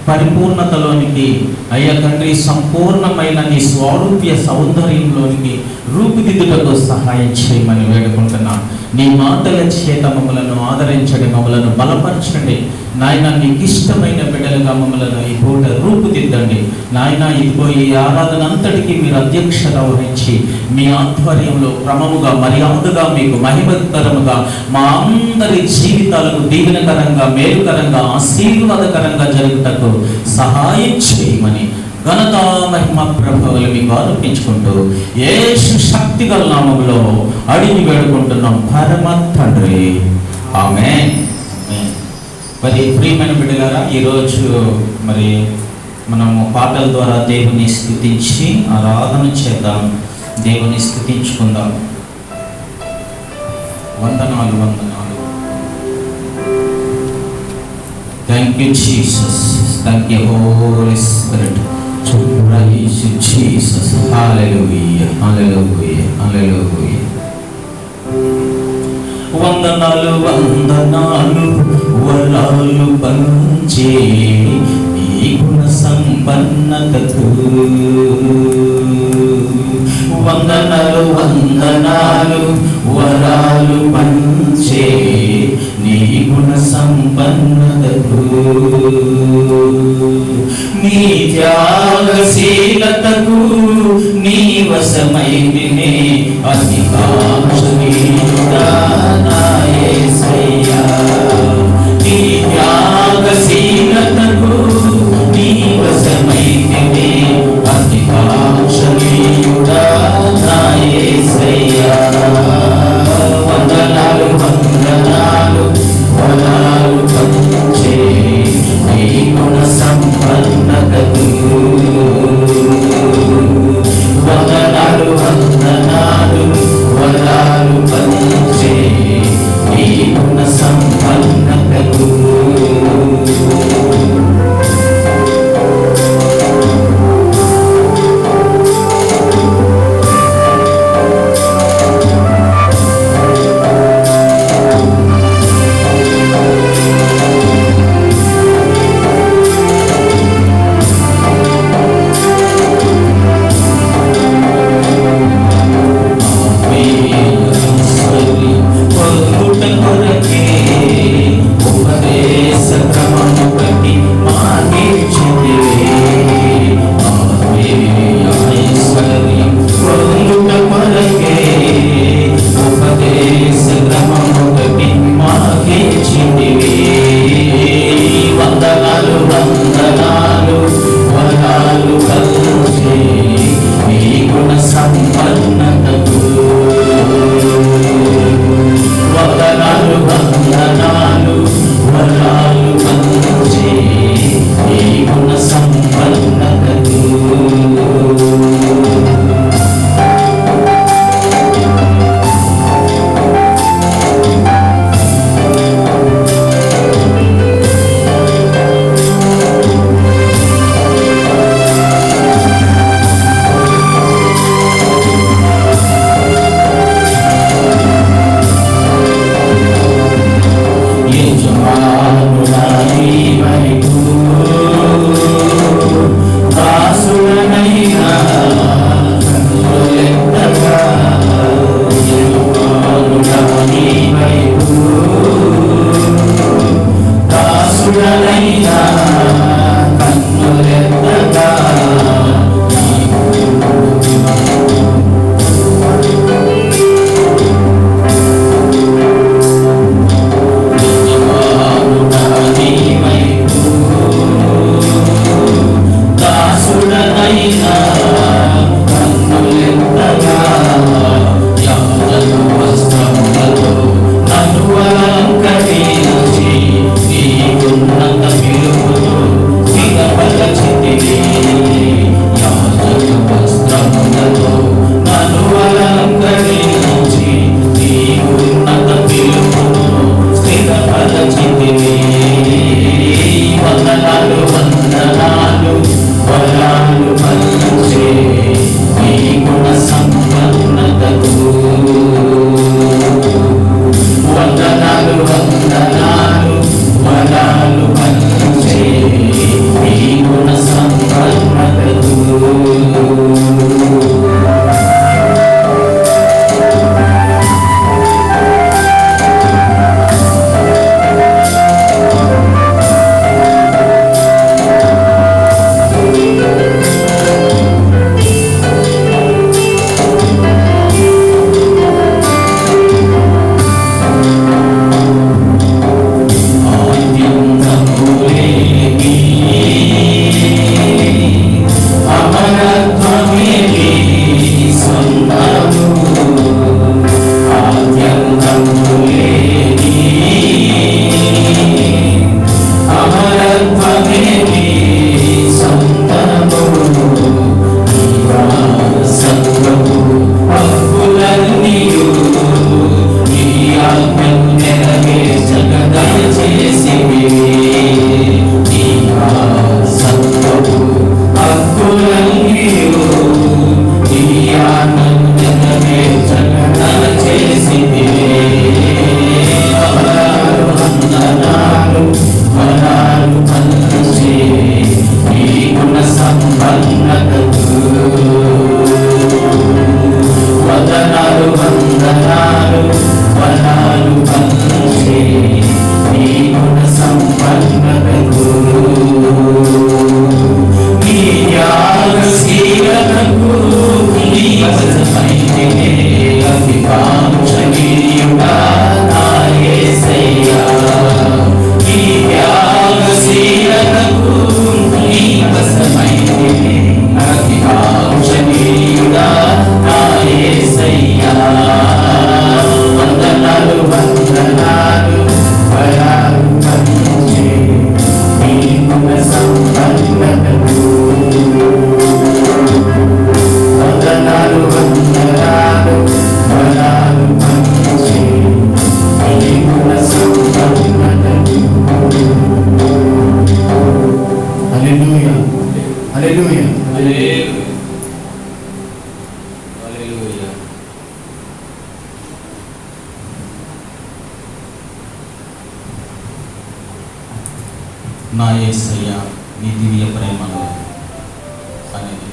పరిపూర్ణతలోనికి అయ్యా తండ్రి సంపూర్ణమైన నీ స్వారూప్య సౌందర్యంలోనికి రూపుదిద్దుటకు సహాయం చేయమని వేడుకుంటున్నాం. నీ మాటల చేత మమ్మలను ఆదరించండి, మమ్మలను బలపరచండి నాయన. నీకు ఇష్టమైన బిడ్డలుగా మమ్మలను ఈ పూట రూపుదిద్దండి నాయన. ఇదిగో ఈ ఆరాధన అంతటికీ మీరు అధ్యక్షత వహించి మీ ఆధ్వర్యంలో క్రమముగా మర్యాదగా మీకు మహిమకరముగా మా అందరి జీవితాలకు దీవెనకరంగా మేలుకరంగా ఆశీర్వాదకరంగా జరుగుటకు సహాయం చేయమని ఘనత మహిమ ప్రభావాలు మీకు ఆరోపించుకుంటూ యేసు శక్తిగల నామములో అడిగి వేడుకుంటున్నాం పరమ తండ్రి, ఆమేన్. మరి ప్రియమైన బిడ్డలారా, ఈరోజు మరి మనము పాటల ద్వారా దేవుని స్తుతించి ఆరాధన చేద్దాం, దేవుని స్తుతించుకుందాం. వందనాలు వందనాలు. Thank you Jesus, thank you Holy Spirit. Praise you, Jesus. Hallelujah, hallelujah, hallelujah. వందనాలు వందనాలు వరాలు పంచే ఈ గుణ సంపన్నతకు. వందనాలు వందనాలు వరాలు పంచే నీ గుణ సంపన్నతకు. నీ త్యాగశీలతకు నీ వశమైతినే అధికాంక్షణీయుడా నా యేసయ్యా. నీ త్యాగశీలతకు నీ వశమైతినే అధికాంక్షణీయుడా నా యేసయ్యా. వందనాలు వందనాలు వరాలు పంచే నీ గుణ సంపన్నతకు. వందనాలు వందనాలు వరాలు పంచే నీ గుణ సంపన్నతకు. హల్లెలూయా. నా యేసయ్య నీ దివ్య ప్రేమలో అనేది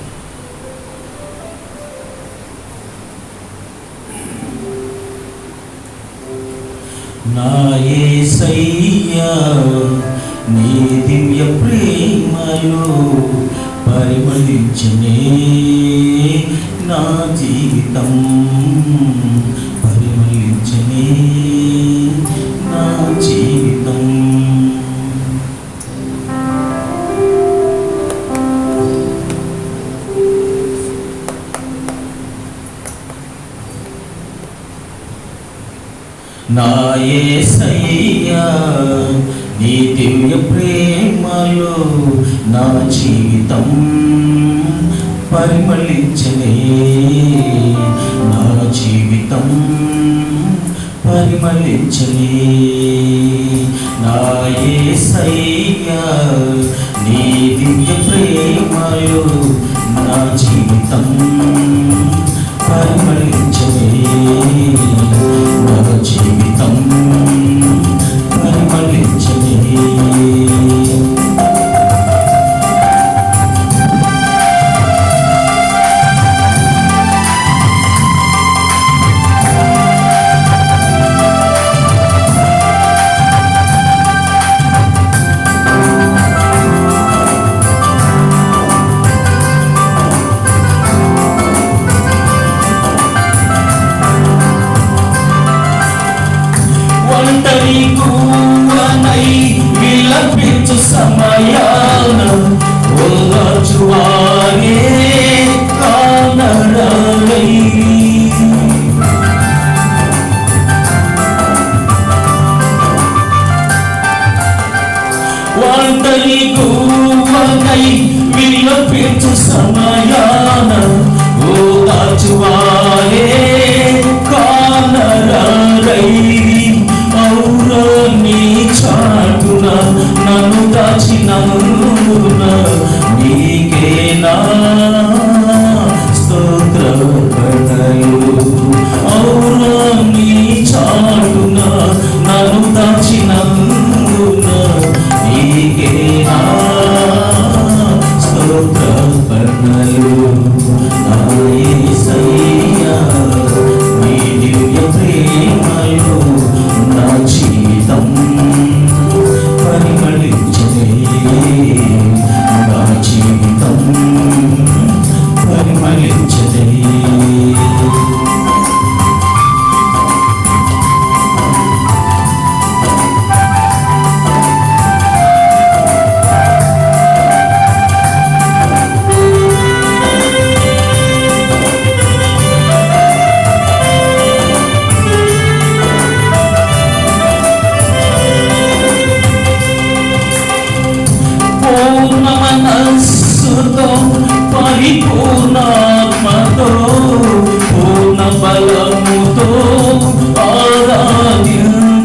నా యేసయ్య నీ దివ్య ప్రేమలో పరిమళించనే నా జీవితం, పరిమళించనే నా జీవితం. నా యేసయ్యా నీ దివ్య ప్రేమలో నా జీవితం పరిమళించనే, నా జీవితం పరిమళించనే. నా యేసయ్యా నీ దివ్య ప్రేమలో నా జీవితం పరిమళించనే, నా జీవితం పరిమళించనే. ఒంటరి కూవనై విలపించు సమయాన ఓదార్చువారే కానరాలై, ఒంటరి కూవనై విలపించు సమయాన ఓదార్చువారే కానరాలై, నీ చాటున నన్ను దాచినందున నీకేనా స్తోత్రపడలు. ఔరా నీ చాటున నన్ను దాచినందున నీకేనా స్తోత్రపడలు. నా యేసయ్యా నీ దివ్య ప్రేమలో నా జీవితం పరిమళించనే, నా జీవితం పరిమళించనే. పూర్ణ మనస్సుతో పరిపూర్ణాత్మతో పూర్ణ బలముతో ఆరాధించేదా,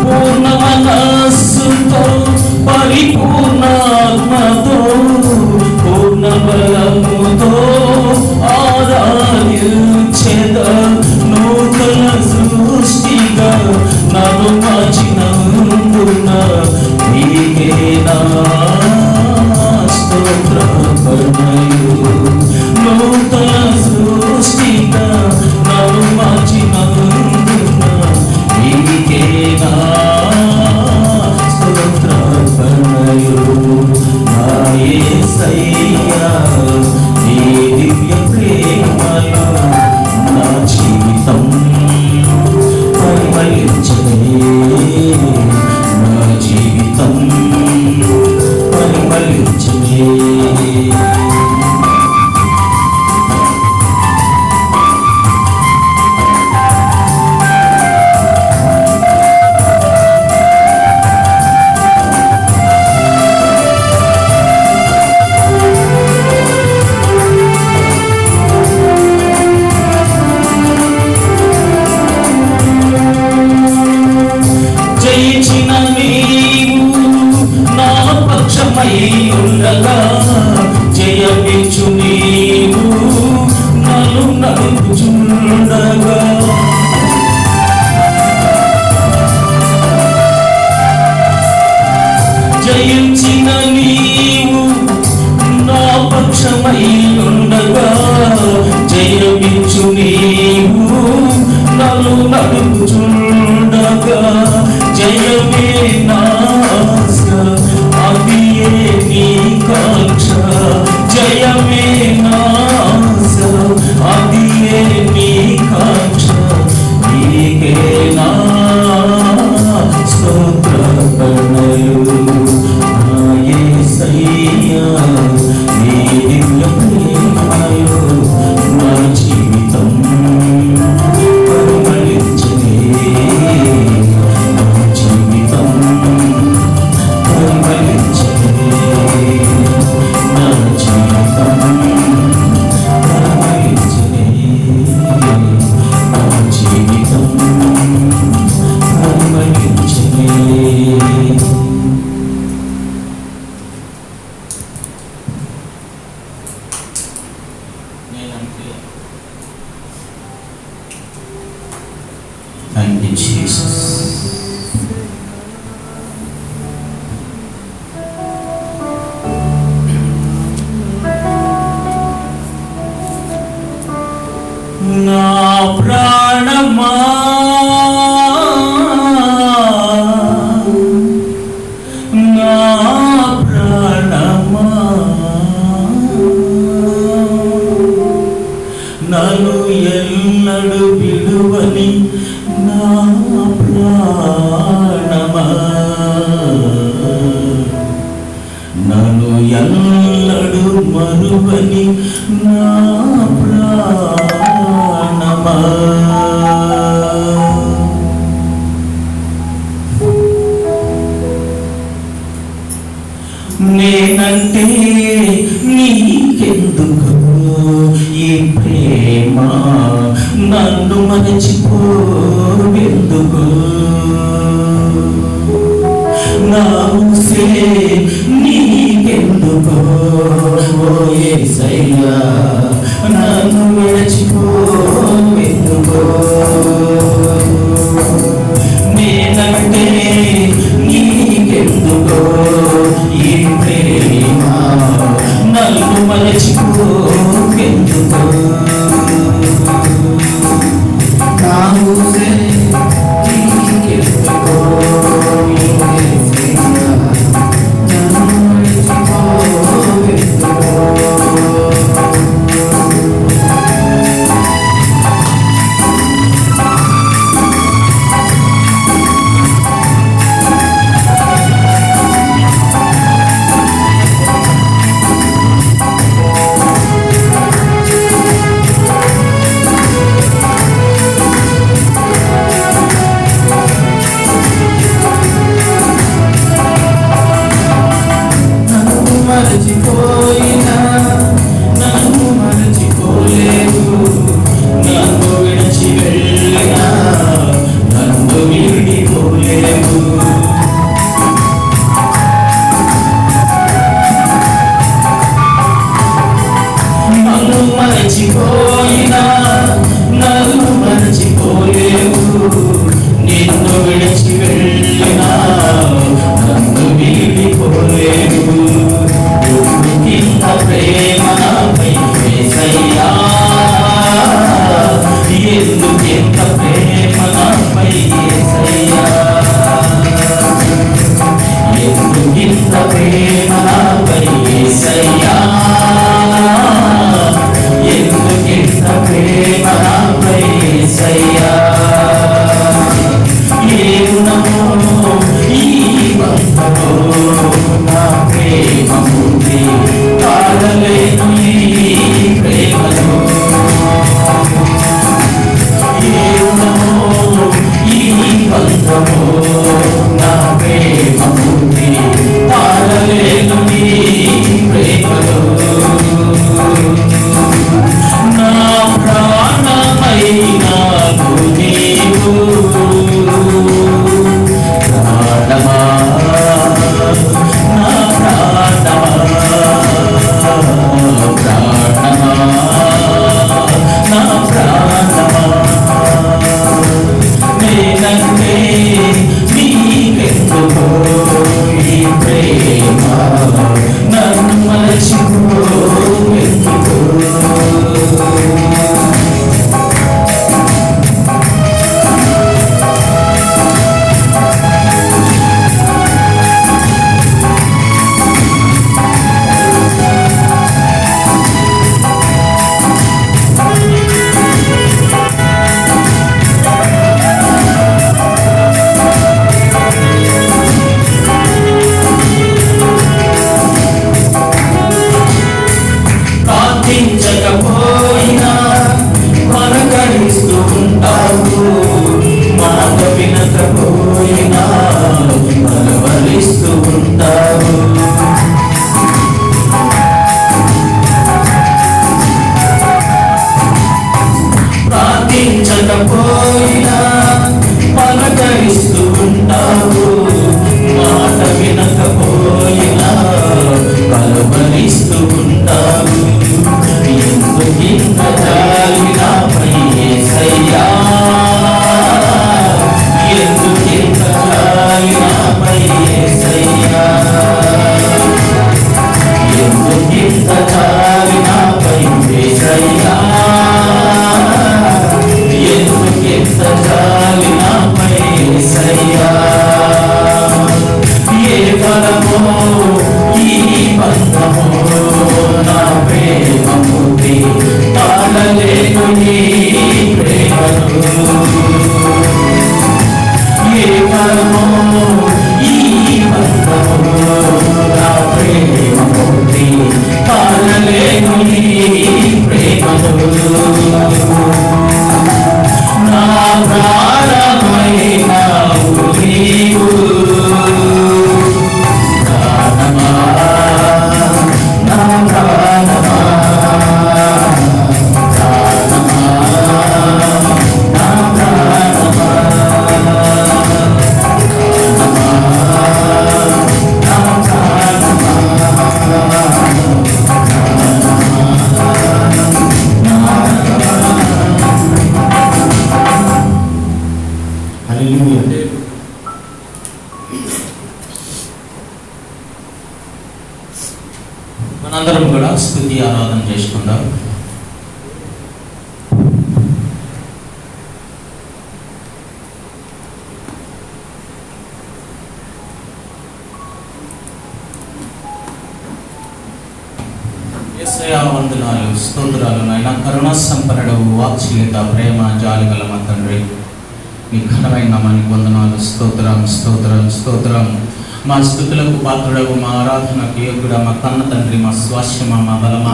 పూర్ణ మనస్సుతో పరిపూర్ణాత్మతో పూర్ణ బలముతో ఆరాధించేదా. నూతన సృష్టిగా నన్ను మార్చినందున చూచుచుండగా జయమే నాశ అవియే నీ కాంక్ష జయమే నాశ అవియే నీ కాంక్ష నీకే నా స్తోత్రపణలు నా యేసయ్యా నీ దివ్య ప్రేమయు నా జీవితం పరిమళించనే నా జీవితం పరిమళించనే నా జీవితం పరిమళించనే నా జీవితం పరిమళించనే. Thank you, Jesus. నా ప్రాణమా నా ప్రాణమా నన్ను ఎన్నడు విడువని నా ప్రాణమా నన్ను ఎన్నడు మరువని నా ప్రాణమా నేనంటే నీకెందుకు ఈ ప్రేమ నన్ను మరచిపోవెందుకు నా ఊసే నీకెందుకు ఓ యేసయ్యా నన్ను మరచిపోవెందుకు నేనంటే నీకెందుకు ఈ ప్రేమ నన్ను మరచిపోవెందుకు నా ఊసే నీకెందుకు నన్ను మరచిపోవెందుకు మరచిపోయినా నన్ను మరచిపోలేవు నన్ను విడిచి వెళ్ళినా నన్ను విడిపోలేవు నన్ను మరచిపోయినా నన్ను మరచిపోలేవు నిన్ను విడిచి వెళ్ళినా నన్ను విడిపోలేవు ప్రేమ నాపై యేసయ్యా ఎందుకింత ప్రేమ నాపై యేసయ్యా ఎందుకింత ప్రేమ నాపై యేసయ్యా ఎందుకింత ప్రేమ నాపై యేసయ్యా ఏ గుణమో ఈ బంధమో నా ప్రేమ ఉంది కాదలేను ఈ ప్రేమలో ఏ గుణమో ఈ బంధమో నా ప్రేమ ఉంది కాదలేను ఈ ప్రేమలో నా ప్రాణమైన నీవు ప్రాణమా నా ప్రాణమా నా ప్రాణమా నేనంటే నీకెందుకో ఈ ప్రేమ నన్ను మరచిపోవెందుకో వినకపోయినా పలవరిస్తూ ఉంటావు. ప్రార్థించకపోయినా పలకరిస్తూ ఉంటావు. మాట వినకపోయినా పలవరిస్తూ ఉంటావు. ఎందుకింత జాలి నాపై యేసయ్యా, ఎందుకింత జాలి నాపై యేసయ్యా, ఎందుకింత జాలి నాపై యేసయ్యా, ఎందుకింత జాలి నాపై యేసయ్యా. ఏ ఫలమో ఈ బంధమో నా ప్రేమమూర్తి తాళలేను నీ ప్రేమను. ఏ ఫలమో ఈ బంధమో నా ప్రేమమూర్తి తాళలేను నీ ప్రేమను. నా ప్రాణమైనావు నీవు, ప్రాణమా నా ప్రాణమా, ప్రాణమా నా ప్రాణమా, ప్రాణమా నా ప్రాణమా. హల్లెలూయా. మనందరం కూడా స్తుతి ఆరాధన చేసుకుందాం. యేసయ్యా వందనాలు, స్తోత్రాలు నాయన. కరుణ సంపన్నుడవు, వాత్సల్యత, ప్రేమ, జాలి గల మా తండ్రి, నీ ఘనమైన నామానికి వందనాలు. స్తోత్రం స్తోత్రం స్తోత్రం. మా స్తుతులకు పాత్రుడవు, మా ఆరాధనకు యోగ్యుడా, మా కన్న తండ్రి, మా స్వాస్యమా, మా బలమా,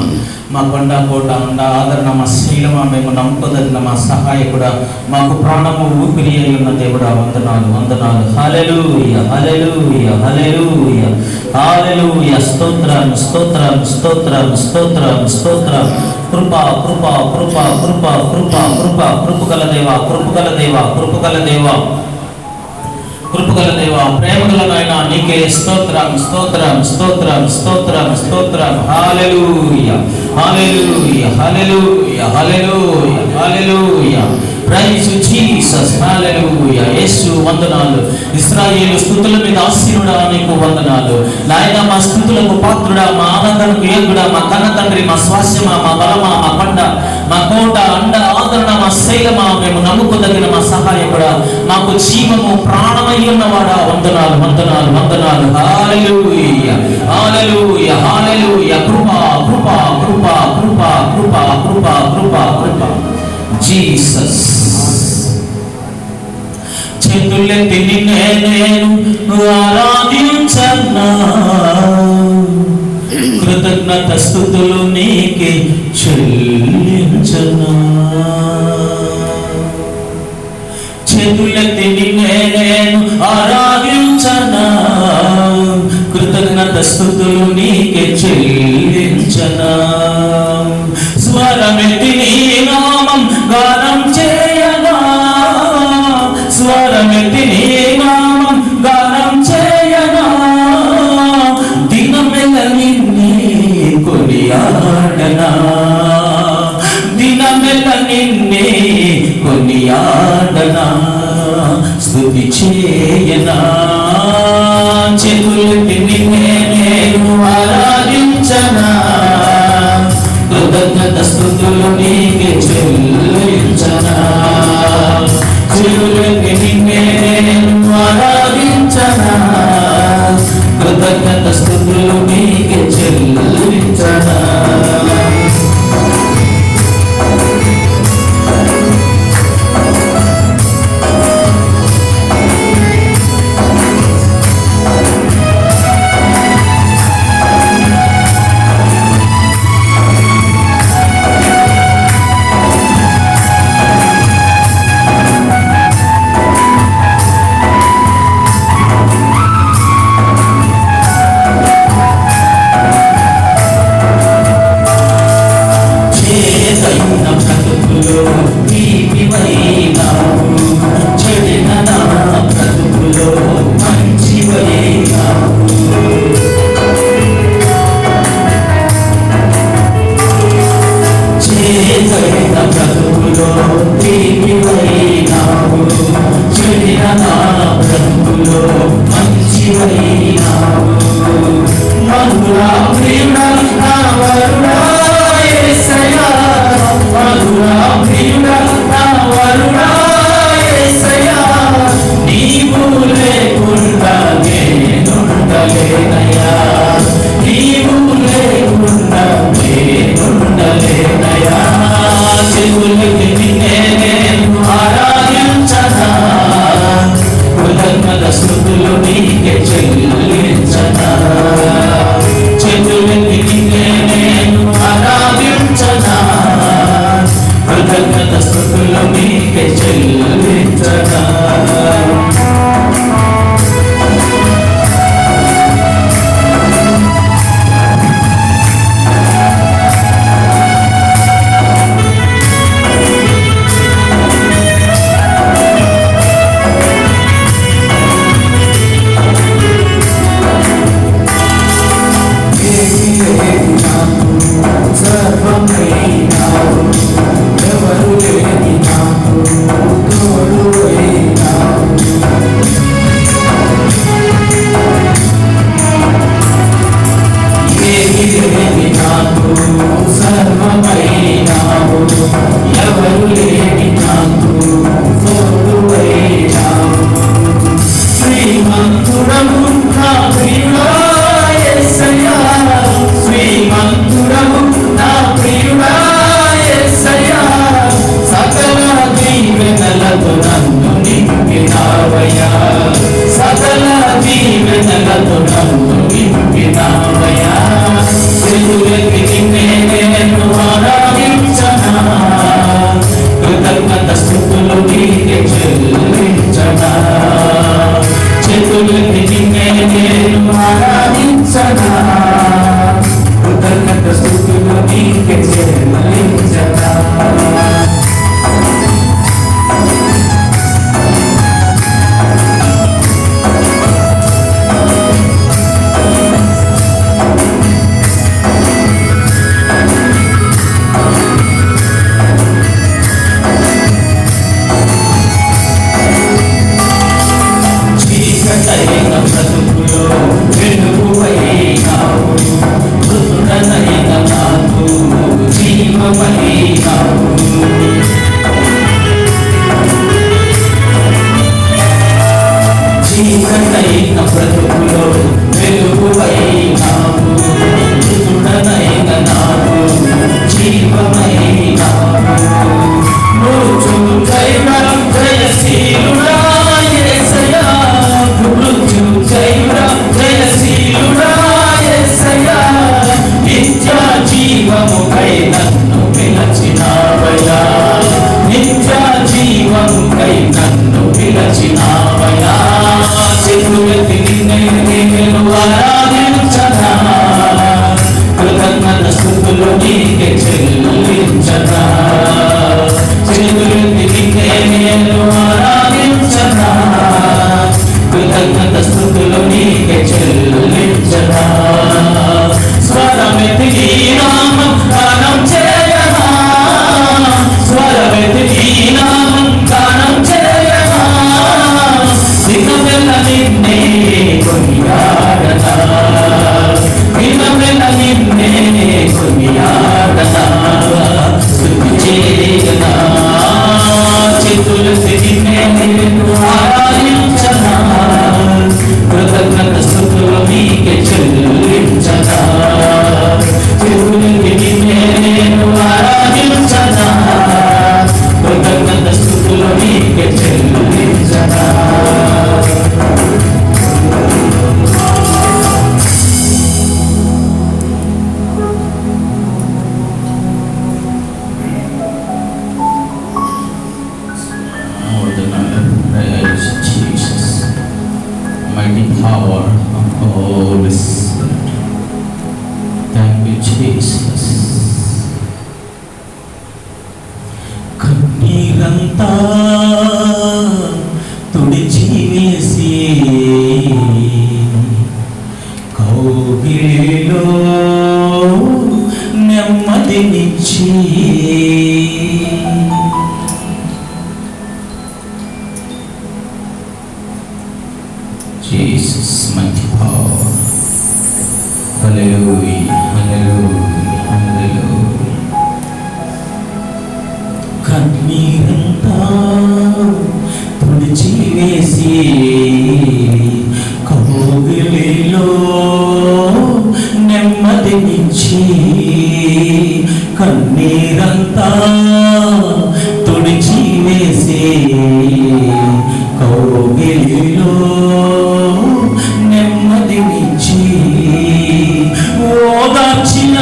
మా కొండ కోట ఉండ ఆదరణ, మా శైలమా, మేము నమ్ముకోదగిన మా సహాయకుడా, మాకు ప్రాణము ఊపిరి అయి ఉన్న దేవుడా, వందనాలు వందనాలు. హల్లెలూయా హల్లెలూయా హల్లెలూయా హల్లెలూయా. స్తోత్రం స్తోత్రం స్తోత్రం స్తోత్రం స్తోత్రం. కృప కృప కృప కృప కృప కృప కృపగల దేవా, కృపగల దేవా, కృపగల దేవా, కృపగల దేవా, ప్రేమగల నాయనా, నీకే స్తోత్రం స్తోత్రం స్తోత్రం స్తోత్రం స్తోత్రం. హల్లెలూయా హల్లెలూయా హల్లెలూయా హల్లెలూయా హల్లెలూయా. Praise Jesus. హల్లెలూయా. యేసు వందనాలు. ఇశ్రాయేలు స్తుతుల మీద ఆసీనుడా, నీకు వందనాలు నాయన. మా స్తుతులకు పాత్రుడా, మా ఆనందానికి యోగ్యుడా, మా కన్న తండ్రి, మా స్వాస్యమా, మా బలమా, మా కొండ, మా కోట అండ ఆదరణ, మా శైలమా, మేము నమ్ముకోదగిన మా సహాయకుడా, మాకు జీవము ప్రాణమై ఉన్నవాడా, వందనాలు వందనాలు వందనాలు. హల్లెలూయా హల్లెలూయా హల్లెలూయా. కృప కృప కృప కృప కృప కృప కృప కృప. జీసస్. చేతులెత్తి నిన్నే నేను ఆరాధించన్నా, కృతజ్ఞత స్తుతులు నీకే చెల్లించనా. చేతులెత్తి నిన్నే నేను ఆరాధించనా, కృతజ్ఞత స్తుతులు నీకే చెల్లించనా. స్వరమెత్తి నీ నామం గానం చేయనా, స్వరమెత్తి నీ నామం గానం చేయనా. దినమెల్ల నిన్నే కొనియాడనా, దినమెల్ల నిన్నే కొనియాడనా. స్తుతి చేయనా. చేతులెత్తి నిన్నే నేను ఆరాధించనా, కృతజ్ఞత స్తుతులు నీకే చెల్లించనా. చేతులెత్తి నిన్నే నేను ఆరాధించనా, కృతజ్ఞత స్తుతులు నీకే చెల్లించనా. నింపినావయ్యా, సకల దీవెనలతో నన్ను నింపినావయ్యా. చేతులెత్తి నిన్నే నేను ఆరాధించనా, కృతజ్ఞత స్తుతులు నీకే చెల్లించనా. చేతులెత్తి నిన్నే నేను ఆరాధించనా, కృతజ్ఞత స్తుతులు నీకే చెల్లించనా. చీకటైన బ్రతుకులో వెలుగువైనావు, మృతుడనైన నాకు జీవమైనావు. చీకటైన బ్రతుకులో వెలుగువైనావు, మృతుడనైన నాకు జీవమైనావు. మృత్యుంజయుడా జయశీలుడా యేసయ్యా, మృత్యుంజయుడా జయశీలుడా యేసయ్యా, నిత్య జీవముకై నన్ను పిలచినావయ్యా, నిత్య జీవముకై నన్ను పిలచినావయ్యా. చేతులెత్తి నిన్నే నేను ఆరాధించనా, కృతజ్ఞత స్తుతులు నీకే చెల్లించనా. చేతులెత్తి నిన్నే నేను ఆరాధించనా, కృతజ్ఞత స్తుతులు నీకే చెల్లించనా. స్వరమెత్తి నీ నామం గానం చేయనా, స్వరమెత్తి నీ నామం గానం చేయనా. దినమెల్ల నిన్నే కొనియాడనా, దినమెల్ల నిన్నే కొనియాడనా, స్తుతి చేయనా. చేతులెత్తి నిన్నే నేను ఆరాధించనా, కృతజ్ఞత స్తుతులు నీకే చెల్లించనా. చేతులెత్తి నిన్నే నేను ఆరాధించనా, కృతజ్ఞత స్తుతులు నీకే చెల్లించనా. Praise Jesus, mighty power of Holy Spirit. Thank you, Jesus. కన్నీరంతా తుడిచివేసి కౌగిలిలో నెమ్మదినిచ్చి, Jesus, mighty power. Hallelujah, hallelujah, hallelujah. కన్నీరంతా తుడిచివేసి కౌగిలిలో నెమ్మదినిచ్చి, కన్నీరంతా తుడిచివేసి కౌగిలిలో నెమ్మదినిచ్చి, ఓదార్చిన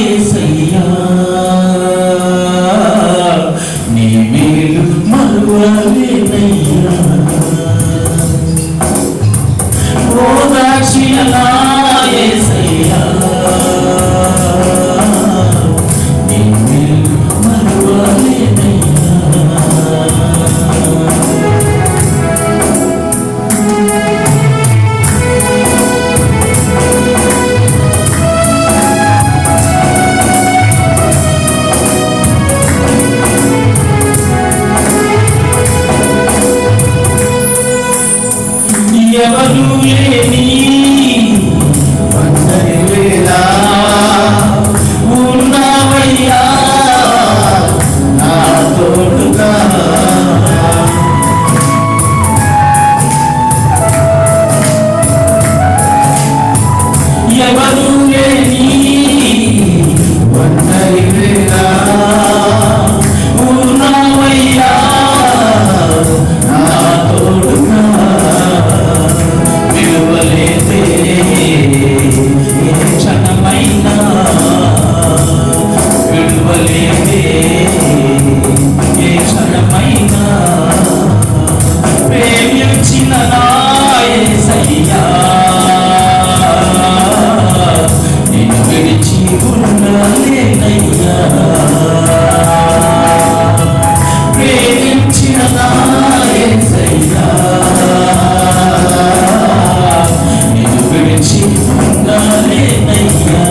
యేసయ్యా, నీ మేలు మరువలేనయ్యా. ప్రేమించిన నా యేసయ్యా నిన్ను విడిచి ఉండలేనయ్యా. ప్రేమించిన నా యేసయ్యా నిన్ను విడిచి ఉండలేనయ్యా.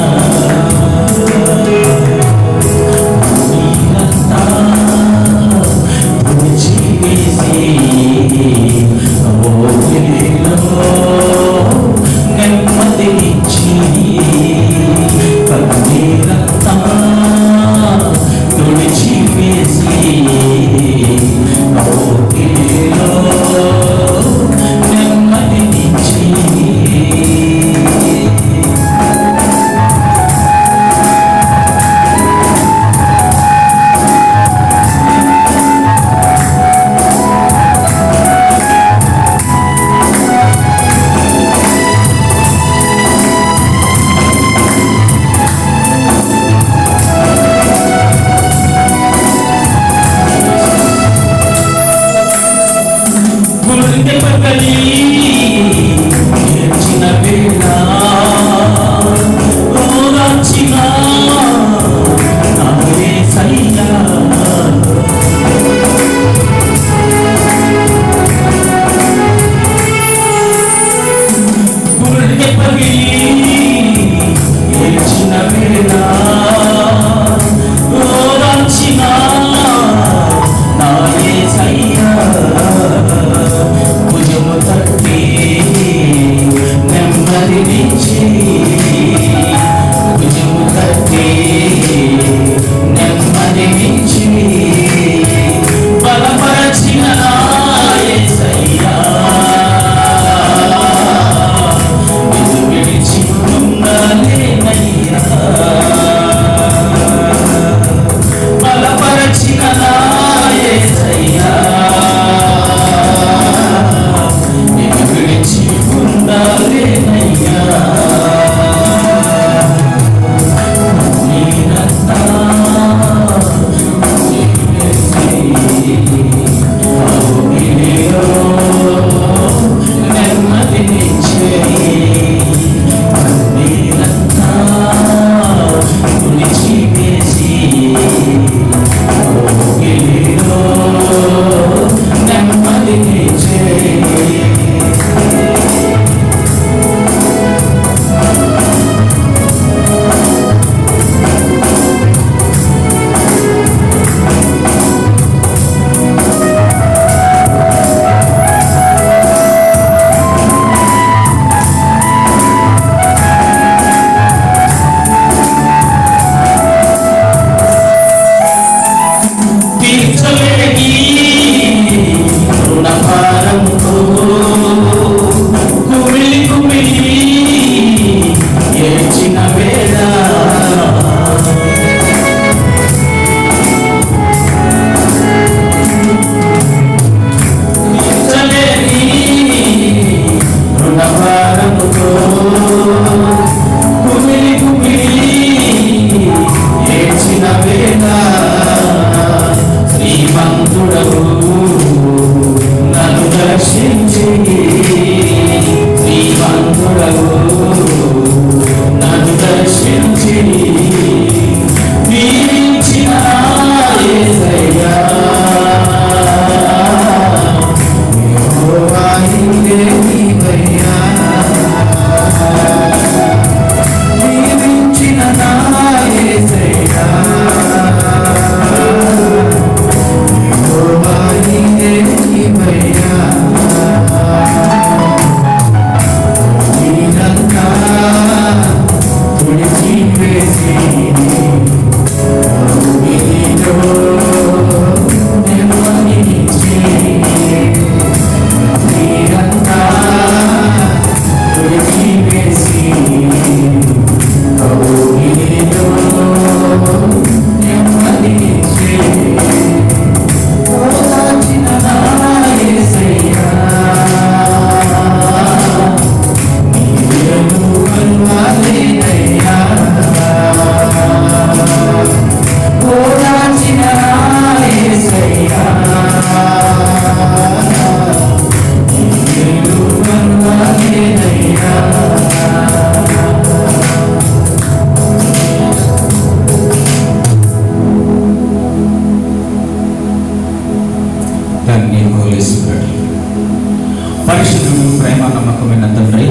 పరిశుద్ధుడు, ప్రేమ నమ్మకమైన తండ్రి,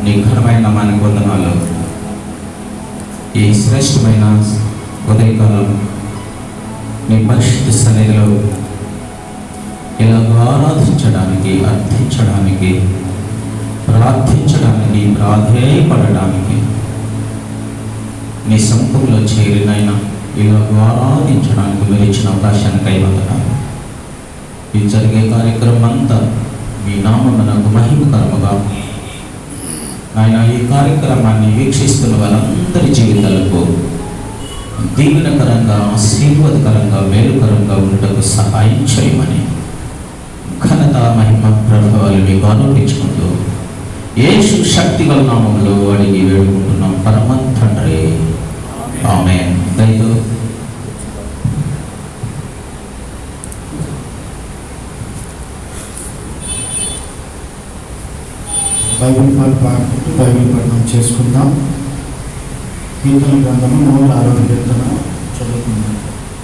నీ ఘనమైన నామానికి వందనాలు. ఈ శ్రేష్టమైన ఉదయకాలం నీ పరిశుద్ధ సన్నిధిలో ఇలాగ ఆరాధించడానికి, అర్థించడానికి, ప్రార్థించడానికి, ప్రాధేయపడడానికి నీ సముఖంలో చేరినైనా ఇలాగ ఆరాధించడానికి మీరు ఇచ్చిన అవకాశానికి వందనాలు. ఈ జరిగే కార్యక్రమం అంతా మీ నామమునకు మహిమకరముగా ఆయన ఈ కార్యక్రమాన్ని వీక్షిస్తున్న వారందరి జీవితాలకు దీవెనకరంగా, ఆశీర్వాదకరంగా, మేలుకరంగా ఉండటకు సహాయం చేయమని ఘనత, మహిమ, ప్రభావాలు మీకు ఆరోపించుకుంటూ యేసు శక్తి గల నామములో అడిగి వేడుకుంటున్నాం పరమ తండ్రి, ఆమేన్. దయతో బైబిల్ పాడుకుంటూ బైబిల్ పఠనం చేసుకుందాం. కీర్తన గ్రంథము 106వ కీర్తన చదువుకుందాం.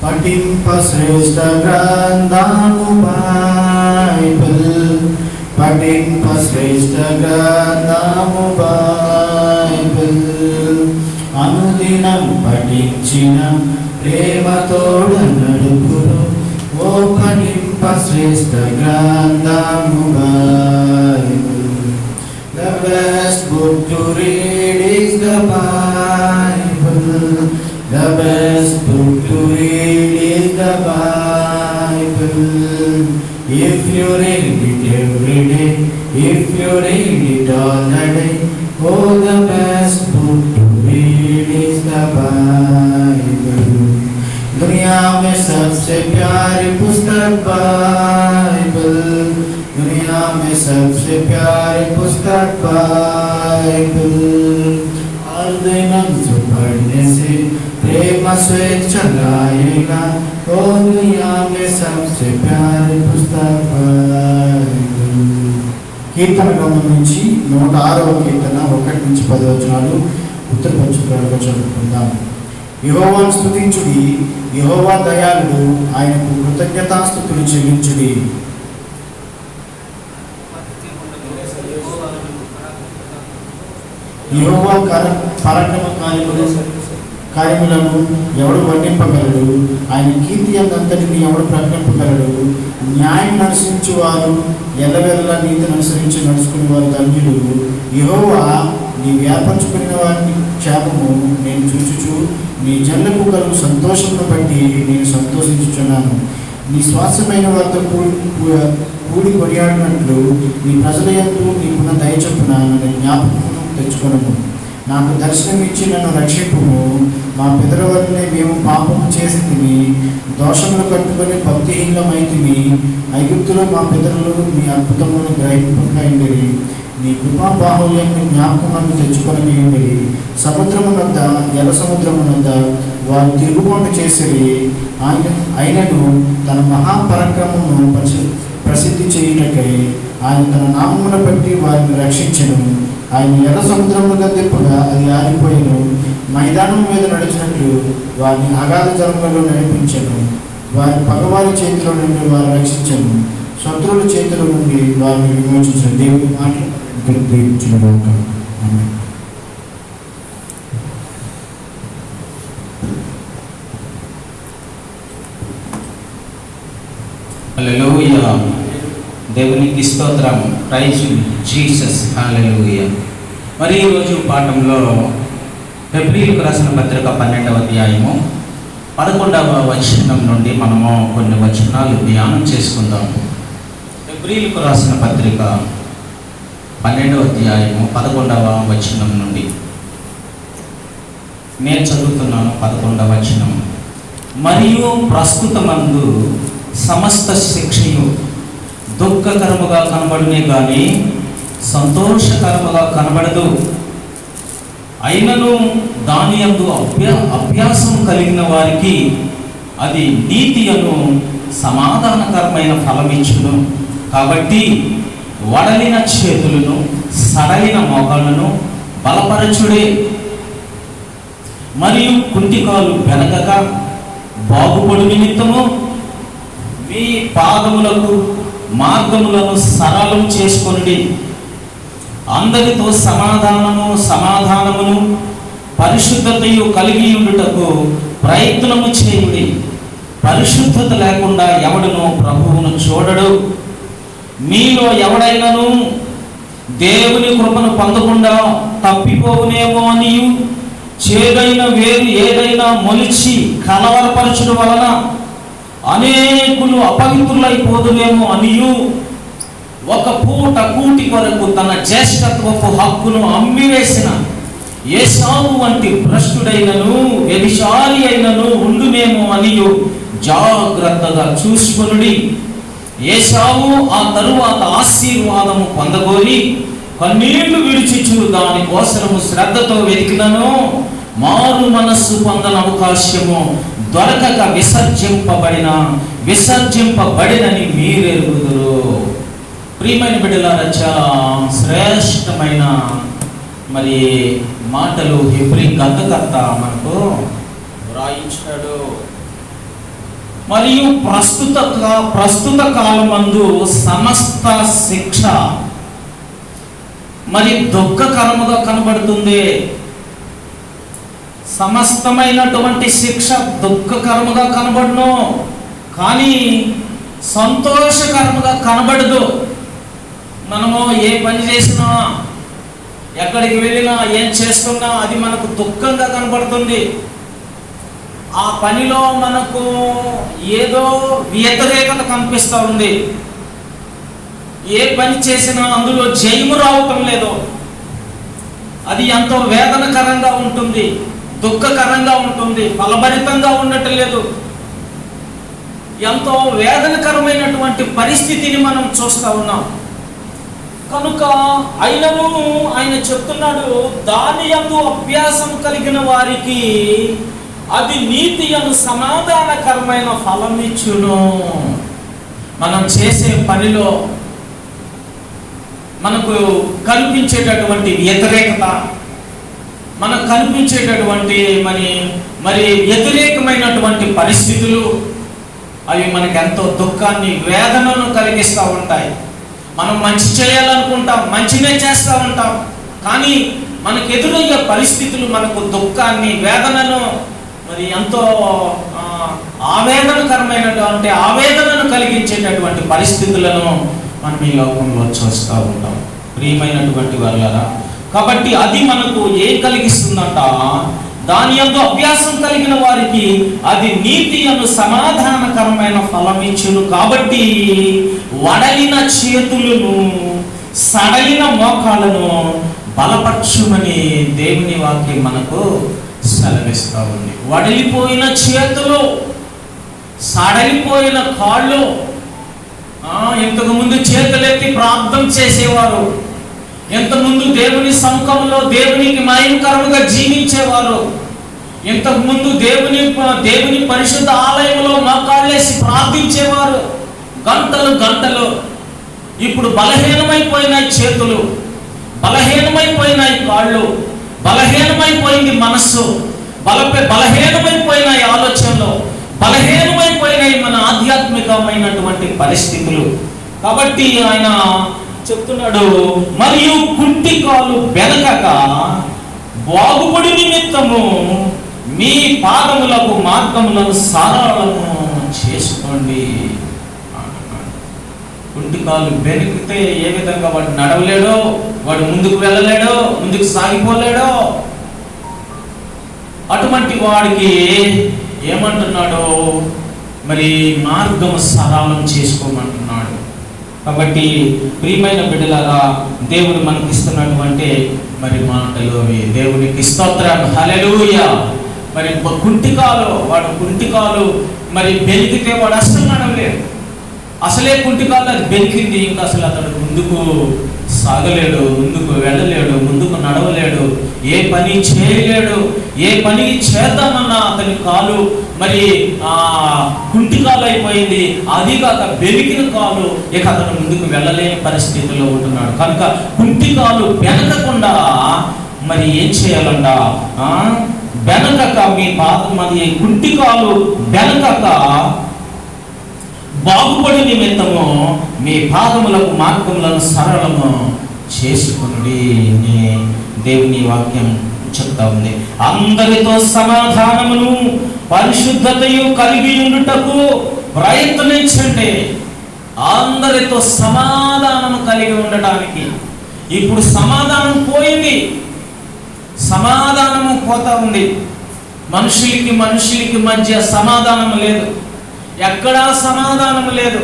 పఠింప శ్రేష్ఠ గ్రంథము బైబిల్, పఠింప శ్రేష్ఠ గ్రంథము బైబిల్, అనుదినం పఠించిన ప్రేమతోడ నడుపును. ఓ పఠింప శ్రేష్ఠ గ్రంథము Bible. The best book to read is the Bible. The best book to read is the Bible. If you read it every day, if you read it all the day, oh, the best book to read is the Bible. दुनिया में सबसे प्यारी पुस्तक Bible, दुनिया में सबसे प्यारी पुस्तक बाइबल, हर दिन हमसे पढ़ने से प्रेम स्वेच्छा लाएगा, ओ दुनिया में सबसे प्यारी पुस्तक बाइबल. కీర్తన గ్రంథం నుంచి 106వ కీర్తన 1 నుంచి 10 వచనాలు ఉత్తర పక్షులుగా చదువుకుందాం. యెహోవాను స్తుతించుడి, యెహోవా దయాళుడు, ఆయనకు కృతజ్ఞతాస్తుతులు చెల్లించుడి. యెహోవా పరాక్రమ కార్యములను ఎవడు వర్ణింపగలడు? ఆయన కీర్తి అంతటిని ఎవడు ప్రకటింపగలడు? న్యాయం అనుసరించి వారు ఎల్లవెల్ల నీతిని అనుసరించి నడుచుకునే వారు ధన్యులు. యెహోవా నీ వ్యాపరుచుకున్న వారిని క్షేమము నేను చూచుచు, నీ జనులకు కలుగు సంతోషమును బట్టి నేను సంతోషించుచున్నాను. నీ స్వాస్థ్యమైన వారితో కూడి కొనియాడినట్లు నీ ప్రజల యందు నీకున్న దయ చొప్పున నన్ను జ్ఞాపకమును తెచ్చుకొనుము. నాకు దర్శనం ఇచ్చి నన్ను రక్షింపుము. మా పితరులనే మేము పాపము చేసితిమి, దోషములు కట్టుకొని భక్తిహీనమైతిమి. ఐగుప్తులో మా పితరులు నీ అద్భుతములను గ్రహింపకైండిరి. నీ కృపా బాహుళ్యాన్ని జ్ఞాపకమును తెచ్చుకొనగలిగింది. సముద్రమునంద, ఎర్ర సముద్రమునంద వారు తిరుగుబాటు చేసిరి. ఆయనను తన మహాపరాక్రమమును ప్రసిద్ధి చేయుటకై ఆయన తన నామమును బట్టి వారిని రక్షించెను. ఆయన ఎర్ర సముద్రముగా దిప్పుగా అది ఆరిపోయిను. మైదానం మీద నడిచినట్లు వారిని అగాధ జలములలో నడిపించెను. వారి పగవారి చేతిలో నుండి వారు రక్షించెను, శత్రువుల చేతుల నుండి వారిని విమోచించిన. దేవుని మాటలు దీవించిన గాక. ఆమేన్. హల్లెలూయా. దేవునికి స్తోత్రం. Praise Jesus. హల్లెలూయా. మరి ఈరోజు పాఠంలో హెబ్రీయులకు రాసిన పత్రిక 12వ అధ్యాయము 11వ వచనం నుండి మనము కొన్ని వచనాలు ధ్యానం చేసుకుందాం. హెబ్రీయులకు రాసిన పత్రిక 12వ అధ్యాయము 11వ వచనం నుండి నేను చదువుతున్నాను. 11వ వచనం. మరియు ప్రస్తుతమందు సమస్త శిక్షయు దుఃఖకరముగా కనబడునే కానీ సంతోషకరముగా కనబడదు. అయినను దాని యందు అభ్యాసం కలిగిన వారికి అది నీతి అను సమాధానకరమైన ఫలమిచ్చును. కాబట్టి వడలిన చేతులను, సడలిన మోకాళ్ళను బలపరచుడే. మరియు కుంటికాలు వెనకక బాగుపడు నిమిత్తము మీ పాదములకు మార్గములను సరళం చేసుకొనుడి. అందరితో సమాధానమును పరిశుద్ధతయు కలిగి ఉండుటకు ప్రయత్నము చేయుడి. పరిశుద్ధత లేకుండా ఎవడును ప్రభువును చూడడు. మీలో ఎవడైనాను దేవుని కృపను పొందకుండా తప్పిపోవునేమో అనియు, చేదైన వేరు ఏదైనా మొలిచి కలవరపరచడం వలన అనేకులు అపవిత్రులైపోదునేమో అనియు, ఒక పూట కూటి కొరకు తన జ్యేష్ఠత్వపు హక్కును అమ్మివేసిన ఏసావు వంటి భ్రష్టుడైనను వ్యభిచారి అయినను ఉండునేమో అనియు జాగ్రత్తగా చూసుకొనుడి. ఏసావు ఆ తరువాత ఆశీర్వాదము పొందగోరి కన్నీళ్లు విడిచిచు దాని కోసము శ్రద్ధతో వెతికినను మారు మనస్సు పొందని అవకాశము దొరకక విసర్జింపబడినని మీరెరుగుదురు. ప్రియమైన బిడ్డలారా, చాలా శ్రేష్టమైన మాటలు హెబ్రీ గ్రంథకర్త మనకు వ్రాయించాడు. మరియు ప్రస్తుత కాలమందు సమస్త శిక్ష దుఃఖకరముగా కనబడుతుంది. సమస్తమైనటువంటి శిక్ష దుఃఖకరముగా కనబడును, కానీ సంతోషకరముగా కనబడదు. మనము ఏ పని చేసినా, ఎక్కడికి వెళ్ళినా, ఏం చేస్తున్నా అది మనకు దుఃఖంగా కనబడుతుంది. ఆ పనిలో మనకు ఏదో వ్యతిరేకత కనిపిస్తూ ఉంది. ఏ పని చేసినా అందులో జయము రావటం లేదు. అది ఎంతో వేదనకరంగా ఉంటుంది, దుఃఖకరంగా ఉంటుంది, ఫలభరితంగా ఉండటం లేదు. ఎంతో వేదనకరమైనటువంటి పరిస్థితిని మనం చూస్తూ ఉన్నాం. కనుక అయినను ఆయన చెప్తున్నాడు, దాని యందు అభ్యాసం కలిగిన వారికి అది నీతి అను సమాధానకరమైన ఫలం ఇచ్చును. మనం చేసే పనిలో మనకు కనిపించేటటువంటి వ్యతిరేకత, మనకు కనిపించేటటువంటి వ్యతిరేకమైనటువంటి పరిస్థితులు అవి మనకు ఎంతో దుఃఖాన్ని, వేదనను కలిగిస్తూ ఉంటాయి. మనం మంచి చేయాలనుకుంటాం, మంచినే చేస్తూ ఉంటాం, కానీ మనకు ఎదురయ్యే పరిస్థితులు మనకు దుఃఖాన్ని, వేదనను ఎంతో ఆవేదనను కలిగించేటటువంటి పరిస్థితులను మనం ఈ లోకంలో చూస్తూ ఉంటాం. ప్రియమైనటువంటి వాళ్ళారా, కాబట్టి అది మనకు ఏం కలిగిస్తుందంట? దాని యందు అభ్యాసం కలిగిన వారికి అది నీతి అను సమాధానకరమైన ఫలం ఇచ్చును. కాబట్టి వడలిన చేతులను, సడలిన మోకాలను బలపరచుమని దేవుని వాక్యం మనకు సెలవిస్తూ ఉంది. వడిలిపోయిన చేతులు, సడలిపోయిన కాళ్ళు. ఇంతకుముందు చేతులెత్తి ప్రార్థన చేసేవారు, ఇంతకుముందు దేవుని సముఖంలో దేవునికి మహిమకరముగా జీవించేవారు, ఇంతకుముందు దేవుని పరిశుద్ధ ఆలయంలో మోకాళ్ళేసి ప్రార్థించేవారు గంటలు. ఇప్పుడు బలహీనమైపోయినాయి చేతులు, బలహీనమైపోయినాయి కాళ్ళు, బలహీనమైపోయింది మనస్సు, బలహీనమైపోయినాయి ఆలోచనలు, బలహీనమైపోయినాయి మన ఆధ్యాత్మికమైనటువంటి పరిస్థితులు. కాబట్టి ఆయన చెప్తున్నాడు, మరియు కుంటి కాలు బెనకక బాగుపడి నిమిత్తము మీ పాదములకు మార్గములను సరళము చేసుకోండి. కుంటి కాలు బెనికితే ఏ విధంగా వాడు నడవలేడో, వాడు ముందుకు వెళ్ళలేడో, ముందుకు సాగిపోలేడో, అటువంటి వాడికి ఏమంటున్నాడో మార్గము సరళం చేసుకోమంటున్నాడు. కాబట్టి ప్రియమైన బిడ్డలారా, దేవుడు మనకి ఇస్తున్నటువంటి మాటలు దేవునికి స్తోత్రం, హల్లెలూయా. కుంటికాలు బెనికితే వాడు అసలు నడవలేడు. అసలే కుంటికాలు అది బెనికింది, ఇంకా అసలు అతడు ముందుకు సాగలేడు, ముందుకు వెళ్ళలేడు, ముందుకు నడవలేడు, ఏ పని చేయలేడు. ఏ పని చేద్దామన్నా అతని కాలు కుంటికాలు అయిపోయింది. అది కాక బెనికిన కాలు, ఇక అతను ముందుకు వెళ్ళలేని పరిస్థితిలో ఉంటున్నాడు. కనుక కుంటికాలు బెనకకుండా ఏం చేయాలంట? బెనకక మీ పాదం, కుంటికాలు బెనకక బాగుపడి నిమిత్తము మీ పాదములకు మార్గములను సరళము చేసుకునుడి అని దేవుని వాక్యం చెప్తా ఉంది. అందరితో సమాధానమును పరిశుద్ధతయు కలిగి ఉండుటకు ప్రయత్నించండి. అందరితో సమాధానం కలిగి ఉండటానికి. ఇప్పుడు సమాధానం పోయింది, సమాధానము పోతా ఉంది. మనుషులకి మధ్య సమాధానం లేదు, ఎక్కడా సమాధానం లేదు.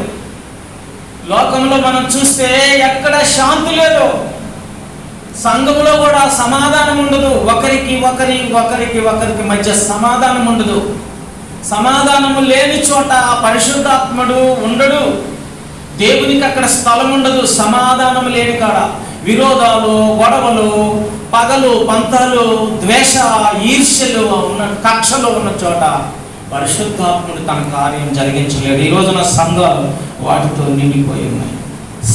లోకంలో మనం చూస్తే ఎక్కడ శాంతి లేదు. సంఘంలో కూడా సమాధానం ఉండదు. ఒకరికి మధ్య సమాధానం ఉండదు. సమాధానము లేని చోట పరిశుద్ధాత్ముడు ఉండడు. దేవునికి అక్కడ స్థలం ఉండదు. సమాధానం లేని కాడ విరోధాలు, గొడవలు, పగలు, పంతాలు, ద్వేష, ఈర్ష్యలు ఉన్న, కక్షలు ఉన్న చోట పరిశుద్ధాత్ముడు తన కార్యం జరిగించలేడు. ఈ రోజున సంఘాలు వాటితో నిండిపోయి ఉన్నాయి.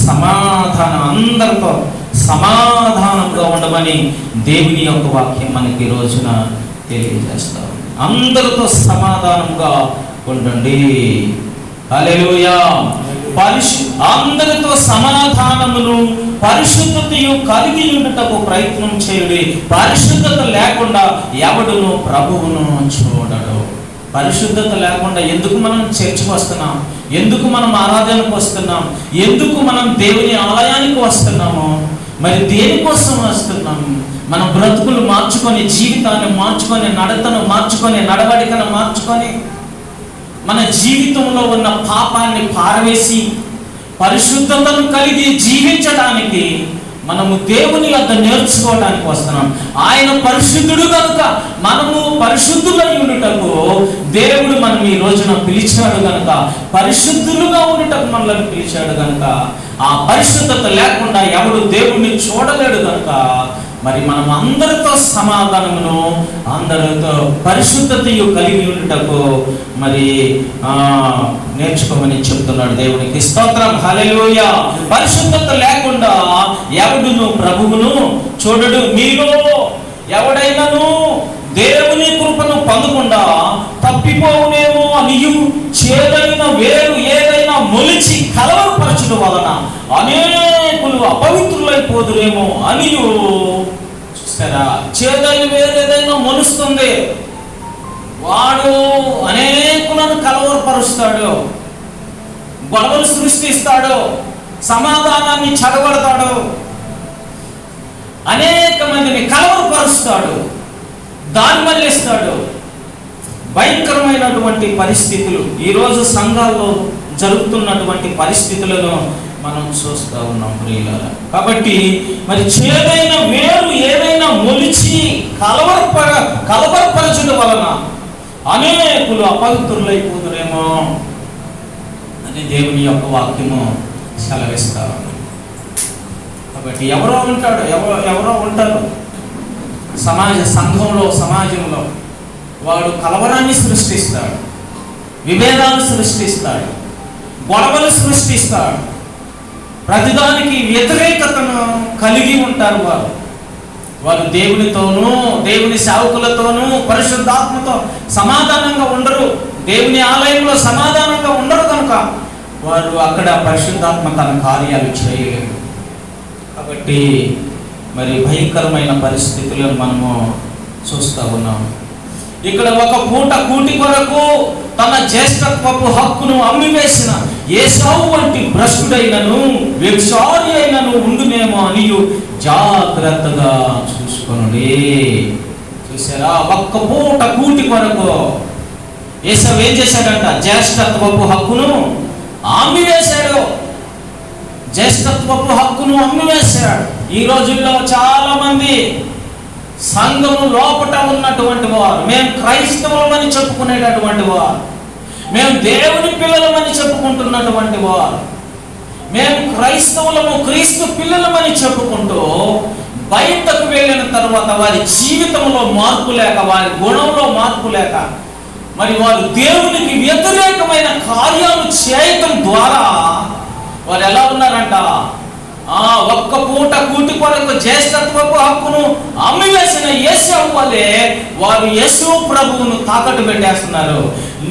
సమాధానం, అందరితో సమాధానంగా ఉండమని దేవుని యొక్క వాక్యం మనకి ఈ రోజున తెలియజేస్తాం. అందరితో సమాధానంగా ఉండండి. హల్లెలూయా. అందరితో సమాధానమును పరిశుద్ధతయు కలిగి ఉండుటకు ప్రయత్నం చేయుడి. పరిశుద్ధత లేకుండా ఎవడును ప్రభువును చూడడు. పరిశుద్ధత లేకుండా ఎందుకు మనం చర్చికి వస్తున్నాం? ఎందుకు మనం ఆరాధనకు వస్తున్నాం? ఎందుకు మనం దేవుని ఆలయానికి వస్తున్నాము? మరి దేనికోసం వస్తున్నాము? మన బ్రతుకులు మార్చుకొని, జీవితాన్ని మార్చుకొని, నడతను మార్చుకొని, నడవడికను మార్చుకొని, మన జీవితంలో ఉన్న పాపాన్ని పారవేసి పరిశుద్ధతను కలిగి జీవించడానికి మనము దేవుని వద్ద నేర్చుకోవడానికి వస్తున్నాం. ఆయన పరిశుద్ధుడు కనుక మనము పరిశుద్ధులై ఉండుటకు దేవుడు మనం ఈ రోజున పిలిచాడు కనుక, పరిశుద్ధులుగా ఉండుటకు మనల్ని పిలిచాడు కనుక, ఆ పరిశుద్ధత లేకుండా ఎవడు దేవుణ్ణి చూడలేడు కనుక, మరి మనం అందరితో సమాధానమును, అందరితో పరిశుద్ధతయు కలిగి ఉండుటకు మరి నేర్చుకోమని చెప్తున్నాడు. దేవునికి స్తోత్రం. హల్లెలూయా. పరిశుద్ధత లేకుండా ఎవడును ప్రభువును చూడడు. మీలో ఎవడైనాను దేవుని కృపను పొందకుండా తప్పిపోవునేమో అనియు చేదైన వేరు ఏదైనా మొలిచి కలవరపరచుట వలన అనేకులు అపవిత్రులైపోదురేమో అనియు. చూస్తారా, చేదైన వేరు ఏదైనా మొలుస్తుంది, వాడు అనేకులను కలవరపరుస్తాడు, గొడవలు సృష్టిస్తాడు, సమాధానాన్ని చెడగొడతాడు, అనేక మందిని కలవరపరుస్తాడు, దారి మళ్ళిస్తాడు. భయంకరమైనటువంటి పరిస్థితులు ఈరోజు సంఘాల్లో జరుగుతున్నటువంటి పరిస్థితులను మనం చూస్తూ ఉన్నాం ప్రియులారా. కాబట్టి మరి చేదైన వేరు ఏదైనా మొలిచి కలవరపరచుట వలన అనేకులు అపవిత్రులైపోతురేమో అని దేవుని యొక్క వాక్యము సెలవిస్తా ఉంది. కాబట్టి ఎవరో ఉంటారు సమాజంలో వాడు కలవరాన్ని సృష్టిస్తాడు, విభేదాలు సృష్టిస్తాడు, గొడవలు సృష్టిస్తాడు, ప్రతిదానికి వ్యతిరేకతను కలిగి ఉంటారు. వారు దేవునితోనూ, దేవుని సేవకులతోనూ, పరిశుద్ధాత్మతో సమాధానంగా ఉండరు. దేవుని ఆలయంలో సమాధానంగా ఉండరు కనుక వారు అక్కడ పరిశుద్ధాత్మ తన కార్యాలు చేయలేరు. కాబట్టి మరి భయంకరమైన పరిస్థితులను మనము చూస్తూ ఉన్నాము. ఇక్కడ ఒక పూట కూటి కొరకు తన జ్యేష్ఠత్వపు హక్కును అమ్మివేసిన ఏసావు వంటి భ్రష్టుడైనను వ్యభిచారి అయినను ఉండునేమో అని జాగ్రత్తగా చూసుకొనుడి. చూసారా, ఒక్క పూట కూటి కొరకు ఏసావు ఏం చేశాడంట? జ్యేష్ఠత్వపు హక్కును అమ్మివేశాడు. జ్యేష్ఠత్వపు హక్కును అమ్మివేశాడు. ఈ రోజుల్లో చాలా మంది సంఘము లోపట ఉన్నటువంటి వారు, మేము క్రైస్తవులమని చెప్పుకునేటటువంటి వారు, మేము దేవుని పిల్లలమని చెప్పుకుంటున్నటువంటి వారు, మేము క్రైస్తవులము, క్రీస్తు పిల్లలమని చెప్పుకుంటూ బయటకు వెళ్ళిన తర్వాత వారి జీవితంలో మార్పు లేక, వారి గుణంలో మార్పు లేక, మరి వారు దేవునికి వ్యతిరేకమైన కార్యాలు చేయటం ద్వారా వారు ఎలా ఉన్నారంట? ఒక్క పూట కూటి కొరకు జ్యేష్ఠత్వపు హక్కును అమ్మివేసిన యేసు వలె వారు యేసు ప్రభువును తాకట్టు పెట్టేస్తున్నారు.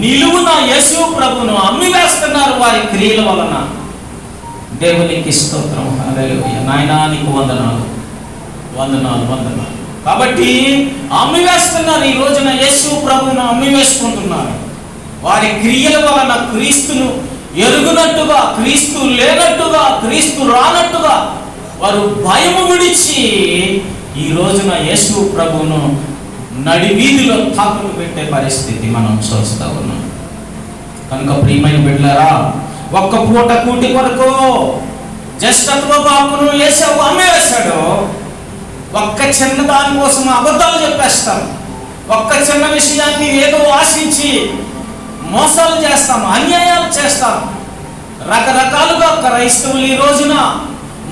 నిలువున యేసు ప్రభువును అమ్మివేస్తున్నారు వారి క్రియల వలన. దేవునికి స్తోత్రం. హల్లెలూయా. నాయనా నీకు వందనాలు, వందనాలు, వందనాలు. కాబట్టి అమ్మివేస్తున్నారు. ఈ రోజున యేసు ప్రభువును అమ్మివేసుకుంటున్నారు. వారి క్రియల వలన క్రీస్తును ఎరుగునట్టుగా, క్రీస్తు లేనట్టుగా, క్రీస్తు రానట్టుగా వారు భయము విడిచి ఈ రోజున యేసు ప్రభువును నడి వీధిలో తాకట్టు పెట్టే పరిస్థితి మనం చూస్తా ఉన్నాం. కనుక ప్రియమైన బిడ్డలారా, ఒక్క పూట కూటి కొరకు జ్యేష్ఠత్వపు హక్కును యేసు అమ్మేశాడు. ఒక్క చిన్న దాని కోసం అబద్ధాలు చెప్పేస్తాం. ఒక్క చిన్న విషయాన్ని ఏదో ఆశించి మోసాలు చేస్తాం, అన్యాయాలు చేస్తాం. రకరకాలుగా క్రైస్తవులు ఈ రోజున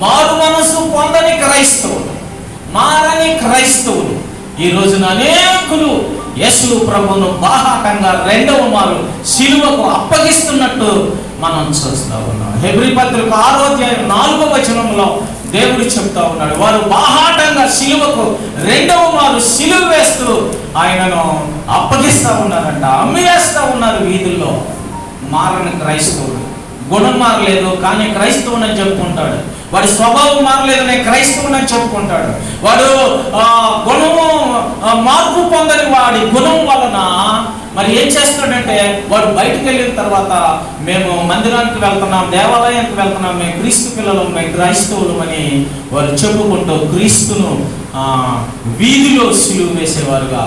మారు మనసు పొందని క్రైస్తవులు, మారని క్రైస్తవులు ఈ రోజున అనేకులు యేసు ప్రభువును బాహాటంగా రెండవ మారు సిలువకు అప్పగిస్తున్నట్టు మనం చూస్తూ ఉన్నాం. హెబ్రీ పత్రిక 6వ అధ్యాయం 4వ వచనంలో దేవుడు చెప్తా ఉన్నాడు, వారు బాహాటంగా సిలువకు రెండవ మారు సిలువ వేస్తూ ఆయనను అప్పగిస్తూ ఉన్నారంట, అమ్మివేస్తూ ఉన్నారు వీధుల్లో. మారని క్రైస్తవుడు, గుణం మారలేదు కానీ క్రైస్తవుని చెప్పుకుంటాడు. వాడి స్వభావం మారలేదు, నేను క్రైస్తవుని చెప్పుకుంటాడు. వాడు గుణము మార్పు పొందని వాడి గుణం వలన మరి ఏం చేస్తాడంటే, వాడు బయటకు వెళ్ళిన తర్వాత మేము మందిరానికి వెళ్తున్నాం, దేవాలయానికి వెళ్తున్నాం, మేము క్రీస్తు పిల్లలు, మేము క్రైస్తవులు అని వారు చెప్పుకుంటూ క్రీస్తును వీధిలో సిలువ వేసేవారుగా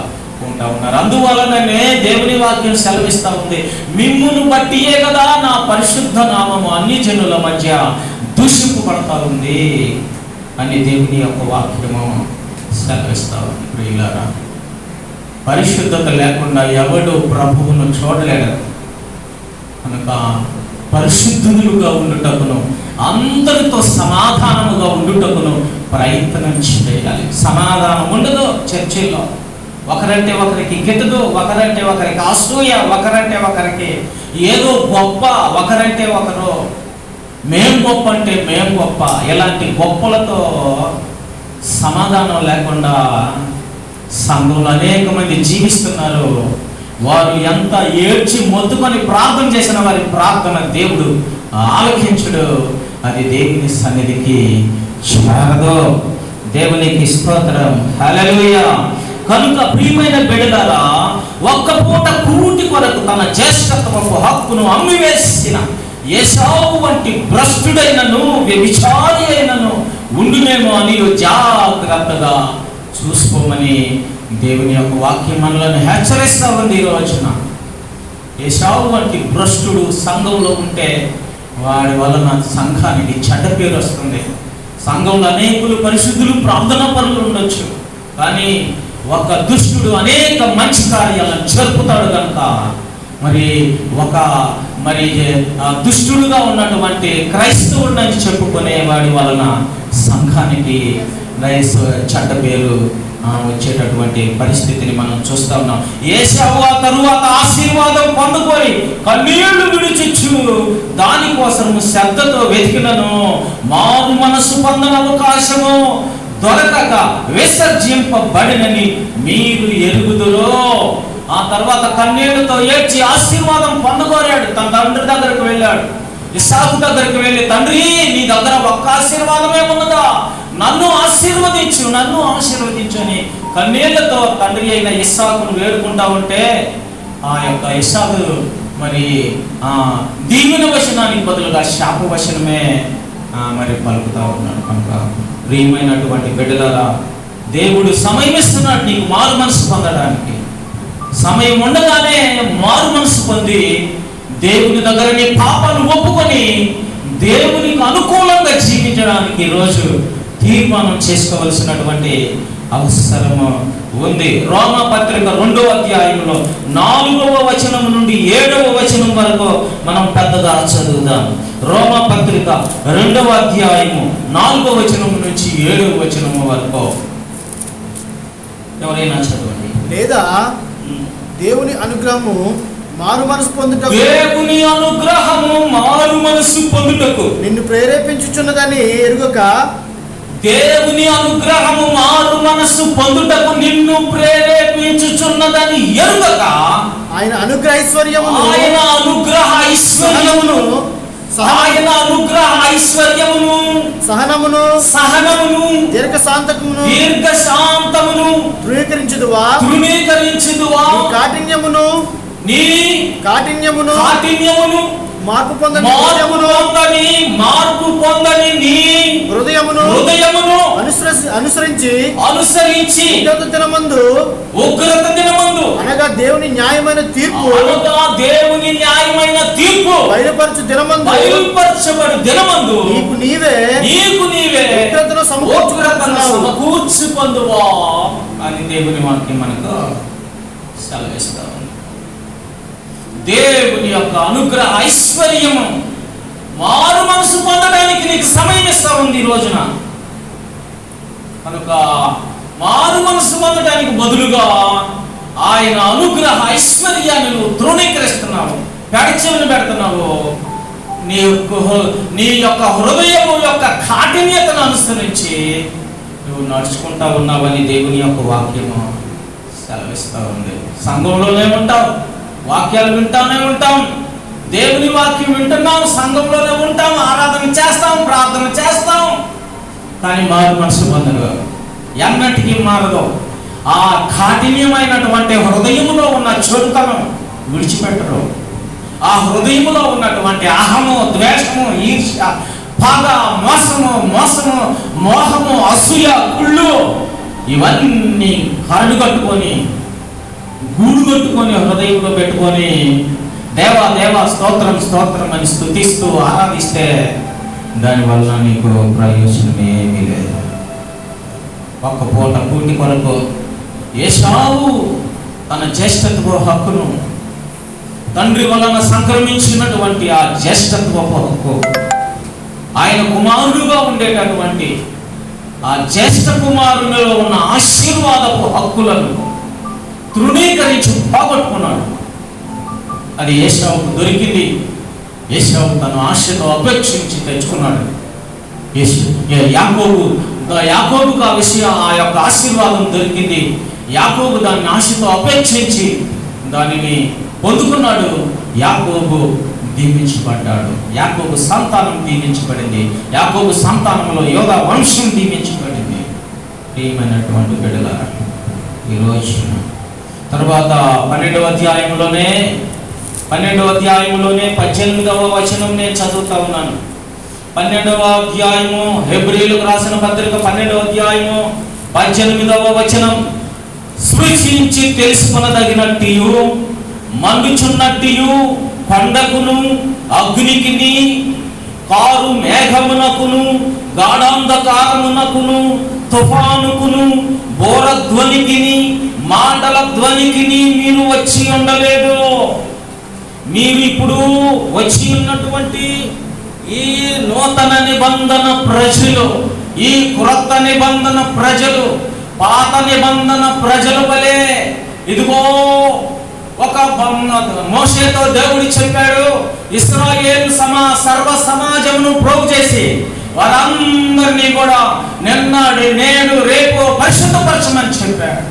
ఉంటా ఉన్నారు. అందువలననే దేవుని వాక్యం సెలవిస్తా ఉంది, మిమ్మును బట్టియే కదా నా పరిశుద్ధ నామము అన్ని జనుల మధ్య దూషింపబడతా ఉంది అని దేవుని యొక్క వాక్యము సెలవిస్తా ఉంది. ప్రియులారా, పరిశుద్ధత లేకుండా ఎవడు ప్రభువును చూడలేడు. కనుక పరిశుద్ధులుగా ఉండుటకును, అందరితో సమాధానముగా ఉండుటకును ప్రయత్నం చేయాలి. సమాధానం ఉండదు చర్చిల్లో. ఒకరంటే ఒకరికి గిట్టదు, ఒకరంటే ఒకరికి అసూయ, ఒకరంటే ఒకరికి ఏదో గొప్ప, ఒకరంటే ఒకరు మేం గొప్ప అంటే మేం గొప్ప. ఇలాంటి గొప్పలతో సమాధానం లేకుండా సంఘంలో అనేక మంది జీవిస్తున్నారు. వారు ఎంత ఏడ్చి మొత్తుకొని ప్రార్థన చేసిన వారి ప్రార్థన దేవుడు ఆలకించుడు. అది దేవుని సన్నిధికి చేరదు. దేవునికి స్తోత్రం. హల్లెలూయా. కనుక ప్రియమైన బిడ్డలారా, ఒక్క పూట కూటి కొరకు తన జ్యేష్ఠత్వపు హక్కును అమ్మివేసిన ఏసావు వంటి భ్రష్టుడైనను వ్యభిచారి అయినను ఉండునేమో అని జాగ్రత్తగా చూసుకోమని దేవుని యొక్క వాక్యం మనలను హెచ్చరిస్తా ఉంది. ఈ రోజున ఏసావు వంటి భ్రష్టుడు సంఘంలో ఉంటే వాడి వలన సంఘానికి చెడ్డ పేరు వస్తుంది. సంఘంలో అనేకులు పరిశుద్ధులు, ప్రార్థనా పరులు ఉండొచ్చు, కానీ ఒక దుష్టుడు అనేక మంచి కార్యాలను జరుపుతాడు. కనుక మరి దుష్టుడుగా ఉన్నటువంటి క్రైస్తవుడిని చెప్పుకునే వాడి వలన సంఘానికి చెడ్డ పేరు వచ్చేటటువంటి పరిస్థితిని మనం చూస్తా ఉన్నాం. ఏశావు ఆ తరువాత ఆశీర్వాదం పొందుకొని కన్నీళ్లు విడిచిచ్చు దానికోసము శ్రద్ధతో వెతికినను మారు మనసు పొందని అవకాశము దొరకక విసర్జింపబడినని మీరు ఎరుగుదురో. ఆ తర్వాత కన్నీళ్లతో ఏడ్చి ఆశీర్వాదం పొందుకోరాడు. తన తండ్రి దగ్గరకు వెళ్ళాడు, ఇస్సాకు దగ్గరికి వెళ్ళి, తండ్రి నీ దగ్గర ఒక్క ఆశీర్వాదమే ఉన్నదా, నన్ను ఆశీర్వదించు, నన్ను ఆశీర్వదించు అని కన్నీళ్లతో తండ్రి అయిన ఇస్సాకును వేడుకుంటా ఉంటే ఆ యొక్క ఇస్సాకు మరి దీవెన వచనానికి బదులుగా శాప వచనమే మరి పలుకుతా ఉన్నాడు. కనుక ప్రియమైనటువంటి బిడ్డలారా, దేవుడు సమయం ఇస్తున్నాడు నీకు మారు మనసు పొందడానికి. సమయం ఉండగానే మారు మనసు పొంది దేవుని దగ్గర నీ పాపాలు ఒప్పుకొని దేవునికి అనుకూలంగా జీవించడానికి ఈరోజు తీర్మానం చేసుకోవలసినటువంటి అవసరము ఉంది. రోమా పత్రిక 2వ అధ్యాయంలో 4వ వచనం నుండి 7వ వచనం వరకు మనం పెద్దగా చదువుదాం. రోమా పత్రిక 2వ అధ్యాయము 4వ వచనం నుంచి 7వ వచనం వరకు ఎవరైనా చదవండి. లేదా దేవుని అనుగ్రహము మారు మనసు పొందుటకు, దేవుని అనుగ్రహము మారు మనసు పొందుటకు నిన్ను ప్రేరేపించుచున్నదని ఎరుగక, దేవుని అనుగ్రహము మారు మనసు పొందుటకు నిన్ను ప్రేరేపించుచున్నదని ఎరుగక, ఆయన అనుగ్రహ ఐశ్వర్యమును, ఆయన అనుగ్రహ ఐశ్వర్యమును, ఆయన అనుగ్రహ ఐశ్వర్యమును, సహనమును, దీర్ఘశాంతమును తృణీకరించుదువా, నీ కాఠిన్యమును మార్పు పొందని నీ హృదయమును అనుసరించి ఉగ్రత దినమందు అనగా దేవుని న్యాయమైన తీర్పు బయలుపరచబడు దినమందు నీకు నీవే ఉగ్రతను సమకూర్చుకొందువా అని దేవుని వాక్యం మనకు సెలవిస్తా ఉంది. దేవుని యొక్క అనుగ్రహ ఐశ్వర్యము మారు మనసు పొందడానికి నీకు సమయం ఇస్తా ఉంది ఈ రోజున. కనుక మారు మనసు పొందడానికి బదులుగా ఆయన అనుగ్రహ ఐశ్వర్యాన్ని నువ్వు తృణీకరిస్తున్నావు, పెడచెవిని పెడుతున్నావు. నీ యొక్క హృదయము యొక్క కాఠిన్యతను అనుసరించి నువ్వు నడుచుకుంటా ఉన్నావని దేవుని యొక్క వాక్యము సెలవిస్తూ ఉంది. సంఘంలోనే ఉంటావు, వాక్యాలు వింటానే ఉంటాం, దేవుని వాక్యం వింటున్నాం, సంఘంలోనే ఉంటాం, ఆరాధన చేస్తాం, ప్రార్థన చేస్తాం, కానీ మారు మనసు పొందరు, ఎన్నటికీ మారదు. ఆ కాఠిన్యమైనటువంటి హృదయములో ఉన్న చెడుతనం విడిచిపెట్టరు. ఆ హృదయములో ఉన్నటువంటి అహము, ద్వేషము, ఈర్ష్య, పగ, మోసము, మోహము, అసూయ, కుళ్ళు ఇవన్నీ కరడు కట్టుకొని గూడు కట్టుకొని హృదయంలో పెట్టుకొని దేవా స్తోత్రం అని స్తుతిస్తూ ఆరాధిస్తే దానివల్ల నీకు ప్రయోజనం ఏమీ లేదు. ఒక్క పూట కూటి కొరకు ఏశావు తన జ్యేష్ఠత్వ హక్కును, తండ్రి వలన సంక్రమించినటువంటి ఆ జ్యేష్ఠత్వపు హక్కు, ఆయన కుమారుడుగా ఉండేటటువంటి ఆ జ్యేష్ఠ కుమారునిలో ఉన్న ఆశీర్వాదపు హక్కులను తృణీకరించి పోగొట్టుకున్నాడు. అది ఏశావుకు దొరికింది. ఏశావు తన ఆశతో అపేక్షించి తెచ్చుకున్నాడు. యాకోబుకు ఆ విషయం, ఆ యొక్క ఆశీర్వాదం దొరికింది. యాకోబు దాన్ని ఆశతో అపేక్షించి దానిని పొందుకున్నాడు. యాకోబు దీవించబడ్డాడు. యాకోబు సంతానం దీవించబడింది. యాకోబు సంతానంలో యోధా వంశం దీవించబడింది. ప్రియమైనటువంటి బిడ్డలారా, ఈరోజు తర్వాత 12వ అధ్యాయంలోనే 18వ వచనం నేను చదువుతా ఉన్నాను. 12వ అధ్యాయము, హెబ్రీయులకు రాసిన పత్రిక 12వ అధ్యాయము 18వ వచనం, స్పృశించి తెలుసుకొనదగినట్టు మండుచున్నట్టు కొండకును అగ్నికిని కారు మేఘమునకును గాఢాంధకారమునకును తుఫానుకును బోరధ్వనికిని మాటల ధ్వనికిని మీరు వచ్చి ఉండలేదు. మీరు ఇప్పుడు వచ్చి ఉన్నటువంటి ఈ నూతన నిబంధన ప్రజలు, ఈ క్రొత్త నిబంధన ప్రజలు పాత నిబంధన ప్రజల వలె, ఇదిగో ఒక మోషేతో దేవుడు చెప్పాడు, ఇశ్రాయేలు సర్వ సమాజమును ప్రోగు చేసి వారందరినీ కూడా నిన్నటి నేడు రేపు పరిశుద్ధపరచమని చెప్పాడు.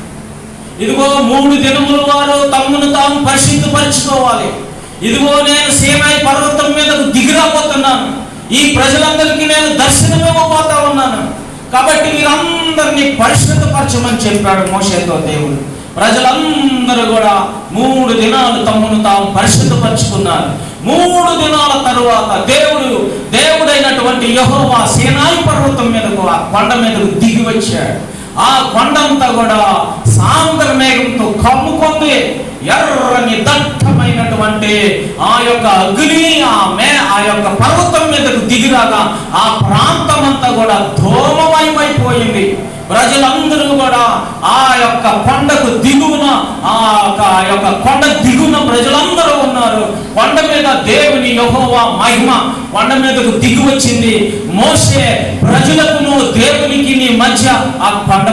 ఇదిగో 3 దినములు వారు తమ్మును తాము పరిశుద్ధపరచుకోవాలి. ఇదిగో నేను సీనాయి పర్వతం మీదకు దిగిరాబోతున్నాను, ఈ ప్రజలందరికీ నేను దర్శనం ఇవ్వబోతా ఉన్నాను, కాబట్టి వీరందరినీ పరిశుద్ధపరచమని చెప్పాడు మోషేతో దేవుడు. ప్రజలందరూ కూడా 3 దినాలు తమ్మును తాము పరిశుద్ధపరచుకున్నారు. 3 దినాల తరువాత దేవుడైనటువంటి యెహోవా సీనాయి పర్వతం మీదకు, ఆ కొండ మీదకు దిగి వచ్చాడు. ఆ కొండంతా కూడా సాంద్ర మేఘంతో కమ్ముకుంది. ఎర్రని దట్టమైనటువంటి ఆ యొక్క అగ్ని ఆ యొక్క పర్వతం మీదకు దిగిరాగా ఆ ప్రాంతం అంతా కూడా ధూమమయమైపోయింది. ప్రజలందరూ కూడా ఆ యొక్క కొండకు దిగువన, ఆ యొక్క కొండ దిగువన ప్రజలందరూ ఉన్నారు. కొండ మీద దేవుని యెహోవా మహిమ కొండ మీదకు దిగి వచ్చింది. మోషే ప్రజలకును దేవునికి మధ్య ఆ కొండ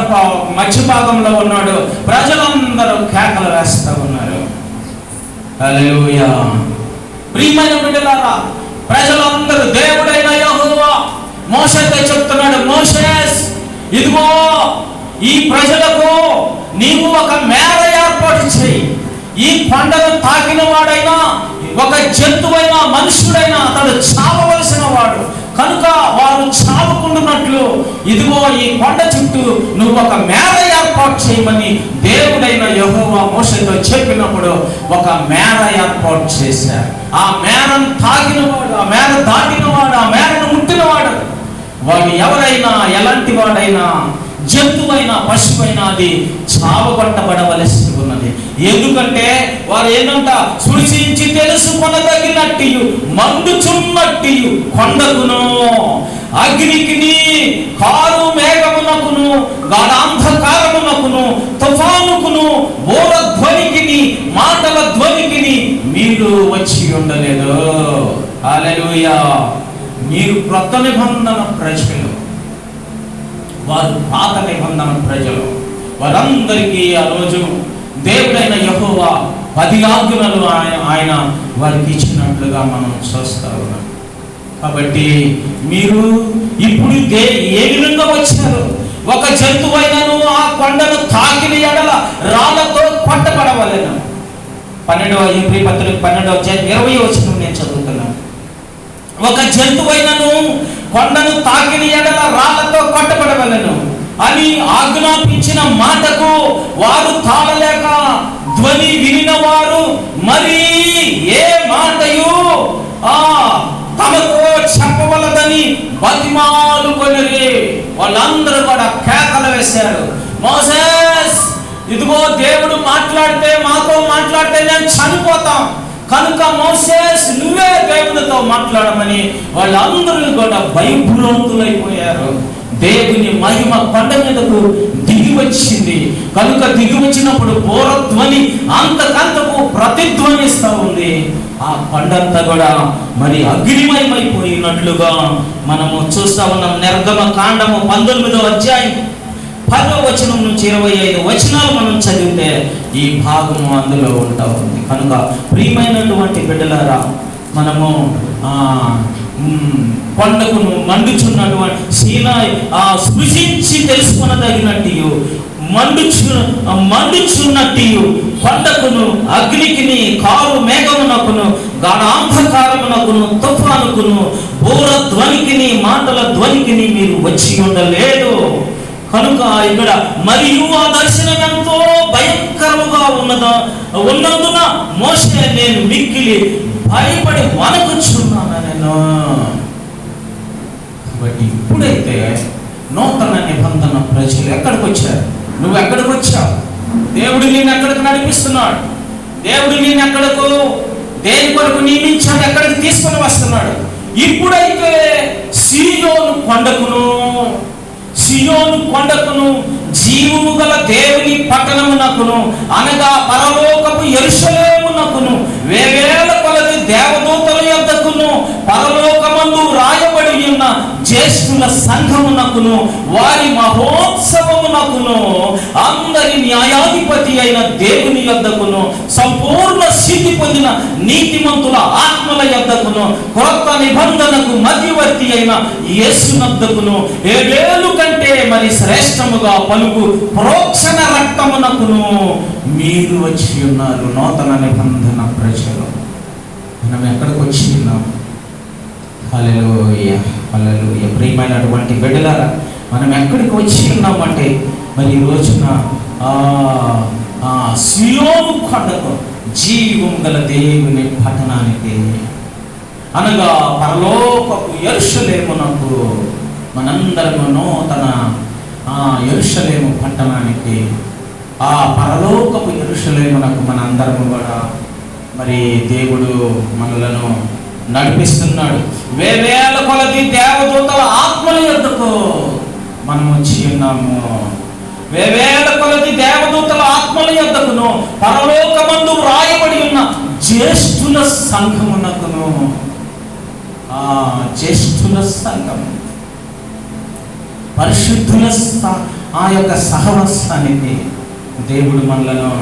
మధ్య భాగంలో ఉన్నాడు. ప్రజలందరూ కేకలు వేస్తూ ఉన్నారు. హల్లెలూయా. ప్రియమైన బిడ్డలారా, ప్రజలందరూ దేవుడైన యెహోవా మోషేతో చెప్తున్నాడు, మోషేస్ ఇదిగో ఈ ప్రజలకు నీవు ఒక మేర ఏర్పాటు చేయి. ఈ కొండను తాకిన వాడైనా ఒక జంతువైనా మనుషుడైనా అతడు చావవలసిన వాడు కనుక వారు చావకుండానట్లు ఇదిగో ఈ కొండ చుట్టూ నువ్వు ఒక మేర ఏర్పాటు చేయమని దేవుడైన యెహోవా మోషేతో చెప్పినప్పుడు ఒక మేర ఏర్పాటు చేశారు. ఆ మేరను తాకినవాడు, ఆ మేర దాటినవాడు, ఆ మేరను ముట్టినవాడు వాడు ఎవరైనా ఎలాంటి వాడైనా జంతువైనా పశువైనా అది చావగొట్టబడవలసి ఉన్నది. ఎందుకంటే వారు ఏంటంట సృష్టించి తెలుసుకొనదగినట్టు మండుచున్నట్టు కొండకును అగ్నికిని కారు మేఘమునకును గాఢాంధకారమునకును తుఫానుకును బోర ధ్వనికిని మాటల ధ్వనికిని మీరు వచ్చి ఉండలేదు. హల్లెలూయా. మీరు క్రొత్త నిబంధన ప్రజలు, వారు పాత నిబంధన ప్రజలు. వారందరికీ ఆ రోజు దేవుడైన యెహోవా 10 ఆజ్ఞలు ఆయన వారికి ఇచ్చినట్లుగా మనం చూస్తా ఉన్నాం. కాబట్టి మీరు ఇప్పుడు ఏ విధంగా వచ్చారు? ఒక జంతువైనను ఆ కొండను తాకిన ఎడల రాళ్లతో కొట్టబడవలెను. 12వ ఎబ్రీ పత్రిక 12వ అధ్యాయం 20వ వచనం నేను చదువుతున్నాను. ఒక జంతువైనను కొండను తాకిన ఎడల రాళ్లతో కొట్టబడవలెను అని ఆజ్ఞాపించిన మాటకు వారు తాళలేక ధ్వని వినిన వారు మరి ఏ మాటయు తమతో చెప్పవలదని బతిమాలుకొనిరి. వాళ్ళందరూ కూడా కేకలు వేశారు, మోసెస్ ఇదిగో దేవుడు మాట్లాడితే మాతో మాట్లాడితే నేను చనిపోతాం కనుక మోసెస్ నువ్వే దేవునితో మాట్లాడమని వాళ్ళందరూ కూడా భయభ్రాంతులైపోయారు. దేవుని మహిమ కొండ మీదకు దిగి వచ్చింది కనుక దిగి వచ్చినప్పుడు బోరధ్వని అంతకంతకు ప్రతిధ్వనిస్తూ ఉంది. ఆ కొండంతా కూడా మరి అగ్నిమయమైపోయినట్లుగా మనము చూస్తా ఉన్నాం. నిర్గమ కాండము 19వ అధ్యాయం 10వ వచనం నుంచి 25 వచనాలు మనం చదివితే ఈ భాగము అందులో ఉంటా ఉంది. కనుక ప్రియమైనటువంటి బిడ్డలారా, మనము కొండకును మండుచున్నటువంటి సీనాయి స్పృశించి తెలుసుకొనదగినట్టు మండుచున్నట్టు కొండకును అగ్నికిని కారు మేఘమునకును గాఢాంధకారమునకును తుఫానుకును బోర ధ్వనికిని మాటల ధ్వనికిని మీరు వచ్చి ఉండలేదు. కనుక ఇక్కడ మరియు ఆ దర్శనం ఎంతో భయంకరముగా ఉన్నందున మోషే నేను మిక్కిలి భయపడి వణకుచున్నాను నేను. కాబట్టి ఇప్పుడైతే నూతన నిబంధన ప్రజలు ఎక్కడికి వచ్చారు? నువ్వు ఎక్కడికి వచ్చావు? దేవుడు నిన్ను ఎక్కడికి నడిపిస్తున్నాడు. దేవుడు నిన్ను ఎక్కడకు దేని కొరకు నియమించాడు, ఎక్కడికి తీసుకొని వస్తున్నాడు. ఇప్పుడైతే సీయోను కొండకును జీవము గల దేవుని పట్టణమునకును అనగా పరలోకపు యెరూషలేమునకును వేవేల కొలది దేవదూతల యొద్దకును పరలోకమందు రాయబడి ఉన్న జ్యేష్ఠుల సంఘమునకును వారి మహోత్సవమునకును అందరి న్యాయాధిపతి అయిన దేవుని యొద్దకును సంపూర్ణ సిద్ధి పొందిన నీతిమంతుల ఆత్మల యొద్దకును క్రొత్త నిబంధనకు మధ్యవర్తి అయిన యేసునొద్దకును 7 కంటే మరి శ్రేష్టముగా పలుకు ప్రోక్షణ రక్తమునకును మీరు వచ్చి ఉన్నారు. నూతన నిబంధన ప్రజలు మనం ఎక్కడికి వచ్చి ఉన్నాం? హల్లెలూయా, హల్లెలూయా. ప్రియమైనటువంటి బిడ్డలారా, మనం ఎక్కడికి వచ్చి ఉన్నామంటే మరి ఈ రోజున సియోను కొండకు జీవం గల దేవుని పట్టణానికి అనగా పరలోకపు యెరూషలేమునకు మనందరము నూతన యెరూషలేము పట్టణానికి ఆ పరలోకపు యెరూషలేమునకు మనందరము కూడా మరి దేవుడు మనలను నడిపిస్తున్నాడు. వేవేల కొలది దేవదూతల ఆత్మల యొద్దకు మనం వచ్చి ఉన్నాము. వేవేల కొలది దేవదూతల ఆత్మల యొద్దకును పరలోకమందు రాయబడి ఉన్న జ్యేష్ఠుల సంఘమునకును జ్యేష్ఠుల సంఘం పరిశుద్ధుల ఆ యొక్క సహవాసానికి దేవుడు మనలను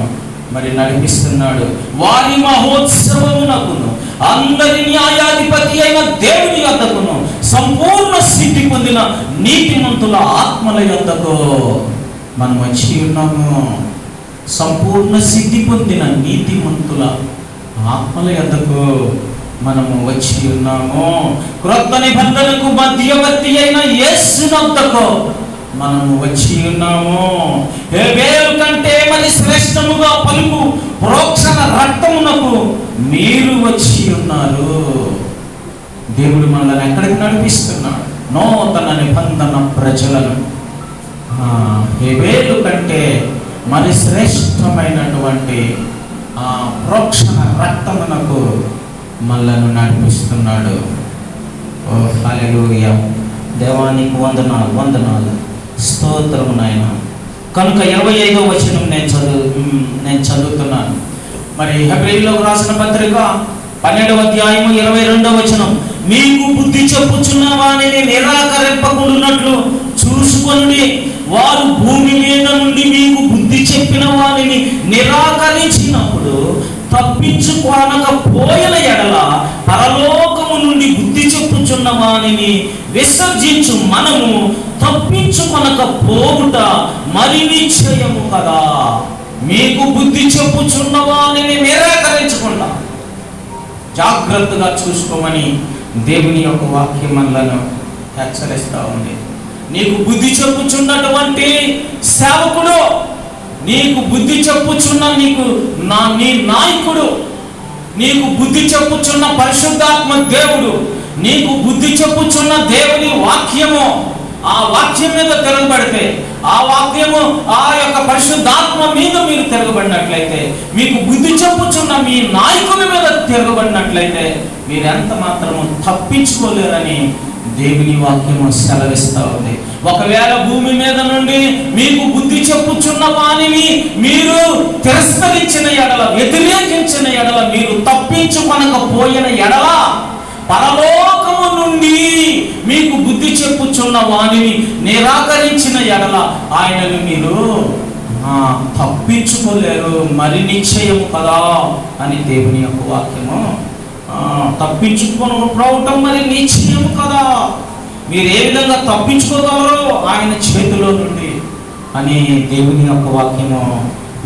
మరి నడిపిస్తున్నాడు. వారి మహోత్సవమునకును అందరి న్యాయాధిపతి అయిన దేవుని యొద్దకును సంపూర్ణ సిద్ధి పొందిన నీతిమంతుల ఆత్మల యొద్దకు మనం వచ్చి ఉన్నాము. సంపూర్ణ సిద్ధి పొందిన నీతిమంతుల ఆత్మల యొద్దకు మనము వచ్చి ఉన్నాము. క్రొత్త నిబంధనకు మధ్యవర్తి అయిన యేసునొద్దకు మనము వచ్చి ఉన్నాము. హేబేలు కంటే మరి శ్రేష్టముగా పలుకు ప్రోక్షణ రక్తమునకు మీరు వచ్చి ఉన్నారు. దేవుడు మనల్ని ఎక్కడికి నడిపిస్తున్నాడు? నూతన నిబంధన ప్రజలను హేబేలు కంటే మరి శ్రేష్టమైనటువంటి ప్రోక్షణ రక్తమునకు మనలను నడిపిస్తున్నాడు. ఓ హల్లెలూయా! దేవానికి వందనాలు, వందనాలు, స్తోత్రము నాయన. కనుక 25వ వచనం నేను చదువుతున్నాను. మరి హెబ్రీయులకు రాసిన పత్రిక 12వ అధ్యాయము 22వ వచనం, మీకు బుద్ధి చెప్పుచున్న వానిని నిరాకరింపకుండునట్లు చూసుకొనుడి. వారు భూమి మీద నుండి మీకు బుద్ధి చెప్పిన వానిని నిరాకరించినప్పుడు తప్పించుకొనకపోయిన ఎడల పరలోకము నుండి బుద్ధి చెప్పుచున్న వానిని విసర్జించు మనము తప్పించుకొనకపోవుట మరి నిశ్చయము కదా. మీకు బుద్ధి చెప్పుచున్న వానిని నిరాకరించకుండా జాగ్రత్తగా చూసుకోమని దేవుని యొక్క వాక్యం మనలను హెచ్చరిస్తూ ఉంది. నీకు బుద్ధి చెప్పుచున్నటువంటి సేవకుడు, నీకు బుద్ధి చెప్పుచున్న నీ నాయకుడు, నీకు బుద్ధి చెప్పుచున్న పరిశుద్ధాత్మ దేవుడు, నీకు బుద్ధి చెప్పుచున్న దేవుని వాక్యము, ఆ వాక్యం మీద తిరగబడితే, ఆ వాక్యము ఆ యొక్క పరిశుద్ధాత్మ మీద మీరు తిరగబడినట్లయితే, మీకు బుద్ధి చెప్పుచున్న మీ నాయకుని మీద తిరగబడినట్లయితే మీరెంత మాత్రము తప్పించుకోలేరని దేవుని వాక్యము సెలవిస్తూ ఉంది. ఒకవేళ భూమి మీద నుండి మీకు బుద్ధి చెప్పుచున్న వానిని మీరు తిరస్కరించిన ఎడల, వ్యతిరేకించిన ఎడల, మీరు తప్పించుకొనకపోయిన ఎడల పరలోకము నుండి మీకు బుద్ధి చెప్పుచున్న వానిని నిరాకరించిన ఎడల ఆయనను మీరు తప్పించుకోలేరు మరి నిశ్చయము కదా అని దేవుని యొక్క వాక్యము. తప్పించుకోవటం మరి నిశ్చయము కదా. మీరు ఏ విధంగా తప్పించుకోగలరో ఆయన చేతిలో నుండి అని దేవుని యొక్క వాక్యము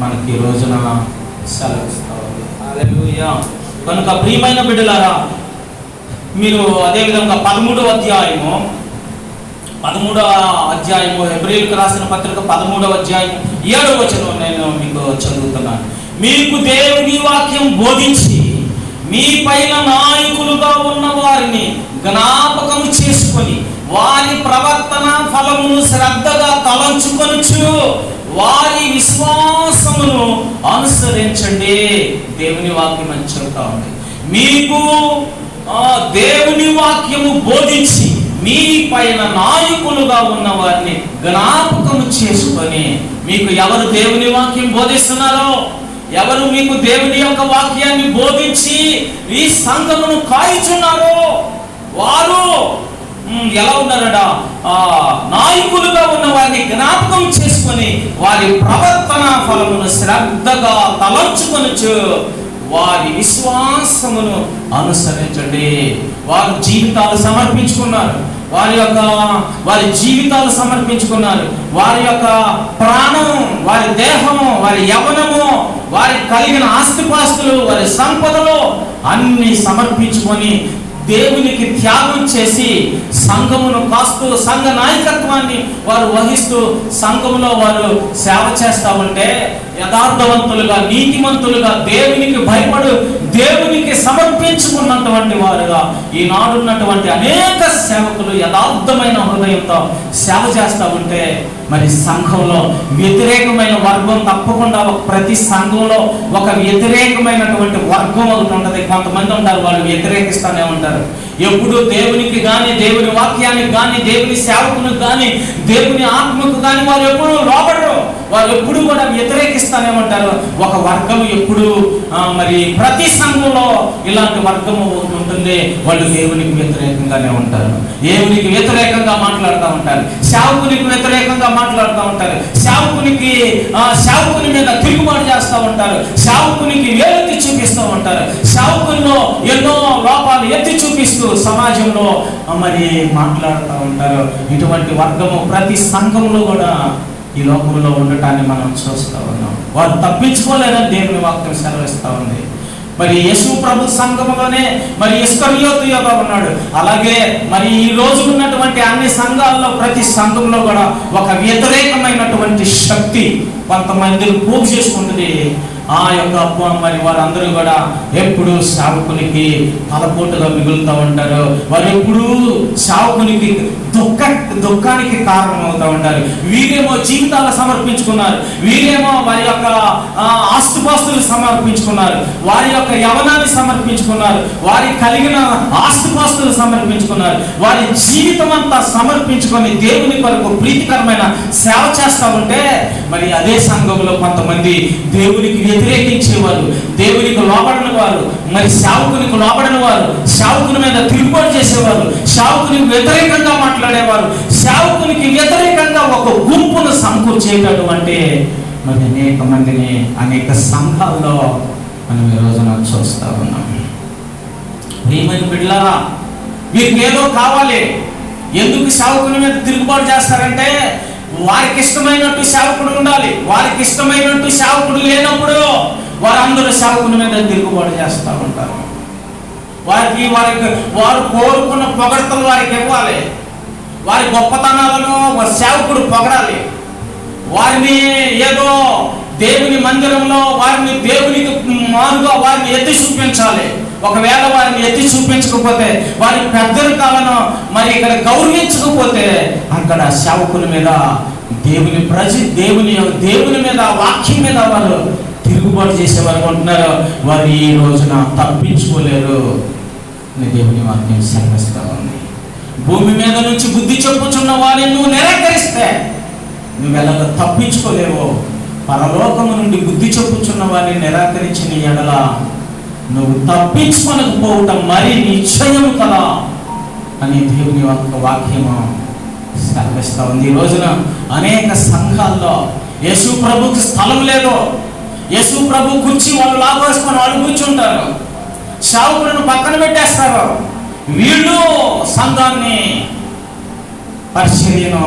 మనకి ఈ రోజున సెలవిస్తూ ఉంది. హల్లెలూయా! కనుక ప్రియమైన బిడ్డలారా, మీరు అదేవిధంగా 13వ అధ్యాయము హెబ్రీయులకు రాసిన పత్రిక 13వ అధ్యాయం 7వ వచనం నేను మీకు చదువుతున్నాను. మీకు దేవుని వాక్యం బోధించి మీ పైన నాయకులుగా ఉన్న వారిని జ్ఞాపకము చేసుకొని వారి ప్రవర్తన ఫలమును శ్రద్ధగా తలంచుకొనుచు వారి విశ్వాసమును అనుసరించండి. దేవుని వాక్యం అని చెప్తా ఉంది. మీకు దేవుని వాక్యము బోధించి మీ పైన నాయకులుగా ఉన్న వారిని జ్ఞాపకము చేసుకొని, మీకు ఎవరు దేవుని వాక్యం బోధిస్తున్నారో, ఎవరు మీకు దేవుని యొక్క వాక్యాన్ని బోధించి ఈ సంఘమును కాయిచున్నారో వారు ఎలా ఉన్నారట? నాయకులుగా ఉన్న వారిని జ్ఞాపకం చేసుకొని వారి ప్రవర్తన ఫలమును శ్రద్ధగా తలంచుకొనుచు వారి విశ్వాసమును అనుసరించండి. వారి జీవితాలు సమర్పించుకున్నారు, వారి జీవితాలు సమర్పించుకున్నారు. వారి యొక్క ప్రాణం, వారి దేహము, వారి యవ్వనము, వారి కలిగిన ఆస్తిపాస్తులు, వారి సంపదలు అన్ని సమర్పించుకొని దేవునికి త్యాగం చేసి సంఘమును కాస్తూ సంఘ నాయకత్వాన్ని వారు వహిస్తూ సంఘములో వారు సేవ చేస్తూ ఉంటే యథార్థవంతులుగా, నీతిమంతులుగా, దేవునికి భయపడు దేవునికి సమర్పించుకున్నటువంటి వారుగా ఈనాడున్నటువంటి అనేక సేవకులు యథార్థమైన హృదయంతో సేవ చేస్తూ ఉంటే మరి సంఘంలో వ్యతిరేకమైన వర్గం తప్పకుండా ప్రతి సంఘంలో ఒక వ్యతిరేకమైనటువంటి వర్గం ఒకటి ఉంటుంది. కొంతమంది ఉంటారు, వాళ్ళు వ్యతిరేకిస్తూనే ఉంటారు. ఎప్పుడు దేవునికి కానీ, దేవుని వాక్యానికి కానీ, దేవుని సేవకునికి కానీ, దేవుని ఆత్మకు కానీ వారు ఎప్పుడు లోబడరు. వారు ఎప్పుడు కూడా వ్యతిరేకిస్తూనే ఉంటారు. ఒక వర్గం ఎప్పుడు మరి ప్రతి సంఘంలో ఇలాంటి వర్గము ఉంటుంది. వాళ్ళు దేవునికి వ్యతిరేకంగానే ఉంటారు, దేవునికి వ్యతిరేకంగా మాట్లాడుతూ ఉంటారు, సేవకునికి వ్యతిరేకంగా మాట్లాడుతూ ఉంటారు. సేవకుని మీద తిరుగుబాటు చేస్తూ ఉంటారు. సేవకునికి వేలెత్తి చూపిస్తూ ఉంటారు. సేవకుల్లో ఎన్నో లోపాలు ఎత్తి చూపిస్తూ సమాజంలో మరి మాట్లాడుతూ ఉంటారు. ఇటువంటి వర్గము ప్రతి సంఘంలో కూడా ఈ లోకంలో ఉండటాన్ని మనం చూస్తూ ఉన్నాం. వారు తప్పించుకోలేదని దేవుని వాక్యం సెలవిస్తూ ఉంది. మరి యేసు ప్రభు సంఘంలోనే మరి ఇస్కరియోతు యోధా ఉన్నాడు. అలాగే మరి ఈ రోజు ఉన్నటువంటి అన్ని సంఘాల్లో ప్రతి సంఘంలో కూడా ఒక వ్యతిరేకమైనటువంటి శక్తి కొంతమందిని పోగు చేసుకుంటుంది. ఆ యొక్క మరి వారందరూ కూడా ఎప్పుడు సేవకునికి తలపోటుగా మిగులుతూ ఉంటారు. వారు ఎప్పుడూ సేవకునికి దుఃఖానికి కారణం అవుతూ ఉంటారు. వీరేమో జీవితాలు సమర్పించుకున్నారు, వీరేమో వారి యొక్క ఆస్తుపాస్తులు సమర్పించుకున్నారు, వారి యొక్క యవనాన్ని సమర్పించుకున్నారు, వారి కలిగిన ఆస్తుపాస్తులు సమర్పించుకున్నారు, వారి జీవితం అంతా సమర్పించుకొని దేవుని కొరకు ప్రీతికరమైన సేవ చేస్తూ ఉంటే మరి అదే సంఘంలో కొంతమంది దేవునికి వ్యతిరేకించేవారు, దేవునికి లోబడని వారు, మరి సేవకునికి లోబడని వారు, సేవకుని మీద తిరుగుబాటు చేసేవారు, సేవకునికి వ్యతిరేకంగా మాట్లాడేవారు, సేవకునికి వ్యతిరేకంగా ఒక గుంపును సమకూర్చేటటువంటి మరి అనేక మందిని అనేక సంఘాల్లో మనం ఈ రోజున చూస్తూ ఉన్నాం. ప్రియమైన బిడ్డలారా, వీరికి ఏదో కావాలి. ఎందుకు సేవకుని మీద తిరుగుబాటు చేస్తారంటే వారికి ఇష్టమైనట్టు సేవకుడు ఉండాలి. వారికి ఇష్టమైనట్టు సేవకుడు లేనప్పుడు వారందరూ సేవకుని మీద తిరుగుబాటు చేస్తూ ఉంటారు. వారు కోరుకున్న పొగడతలు వారికి ఇవ్వాలి. వారి గొప్పతనాలను సేవకుడు పొగడాలి. వారిని ఏదో దేవుని మందిరంలో వారిని దేవునికి మారుగా వారిని ఎత్తి చూపించాలి. ఒకవేళ వారిని ఎత్తి చూపించకపోతే, వారి పెద్దరికాలను మరి ఇక్కడ గౌరవించకపోతే అక్కడ సేవకుని మీద దేవుని మీద వాక్యం మీద వారు తిరుగుబాటు చేసేవారు ఉంటున్నారు. వారు ఈ రోజున తప్పించుకోలేరు అని దేవుని వాక్యం సెలవిస్తూ ఉంది. భూమి మీద నుంచి బుద్ధి చెప్పుచున్న వారిని నువ్వు నిరాకరిస్తే నువ్వు ఎలాగ తప్పించుకోలేవు. పరలోకము నుండి బుద్ధి చెప్పుచున్న వారిని నిరాకరించిన ఎడల నువ్వు తప్పించుకొనకపోవటం మరి నిశ్చయము కదా అని దేవుని యొక్క వాక్యము సెలవిస్తూ ఉంది. ఈ రోజున అనేక సంఘాల్లో యేసు ప్రభుకి స్థలం లేదు. యేసు ప్రభు కుర్చీ వాళ్ళు లాగేసుకొని వాళ్ళు కూర్చుంటారు, సేవకులను పక్కన పెట్టేస్తారు. వీళ్ళు సంఘాన్ని పరిచర్యను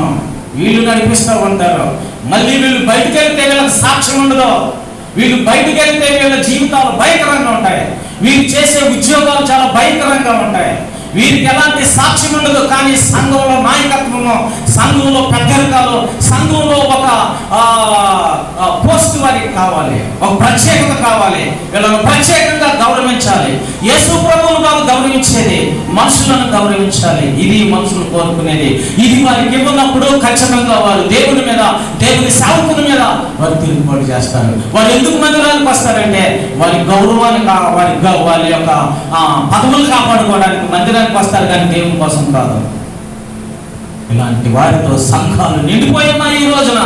వీళ్ళు నడిపిస్తూ ఉంటారు. మళ్ళీ వీళ్ళు బయటికి వెళ్తే వీళ్ళకి సాక్ష్యం ఉండదు. వీళ్ళు బయటికి వెళ్తే వీళ్ళ జీవితాలు భయంకరంగా ఉంటాయి. వీళ్ళు చేసే ఉద్యోగాలు చాలా భయంకరంగా ఉంటాయి. వీరికి ఎలాంటి సాక్ష్యం ఉండదు. కానీ సంఘంలో నాయకత్వము, సంఘంలో పెద్దరికాలు, సంఘంలో ఒక పోస్ట్ వారికి కావాలి, ఒక ప్రత్యేకత కావాలి. వీళ్ళను ప్రత్యేకంగా గౌరవించాలి. యేసు ప్రభువును కాదు గౌరవించేది, మనుషులను గౌరవించాలి. ఇది మనుషులు కోరుకునేది. ఇది వారికి ఇవ్వనప్పుడు ఖచ్చితంగా వారు దేవుని మీద, దేవుని సేవకుని మీద వారు తిరుగుబాటు చేస్తారు. వారు ఎందుకు మందిరానికి వస్తారంటే వారి గౌరవాన్ని వారి యొక్క పదవులు కాపాడుకోవడానికి మందిరానికి వస్తారు, కానీ దేవుని కోసం కాదు. ఇలాంటి వారితో సంఘాలు నిండిపోయినాయి. ఈ రోజున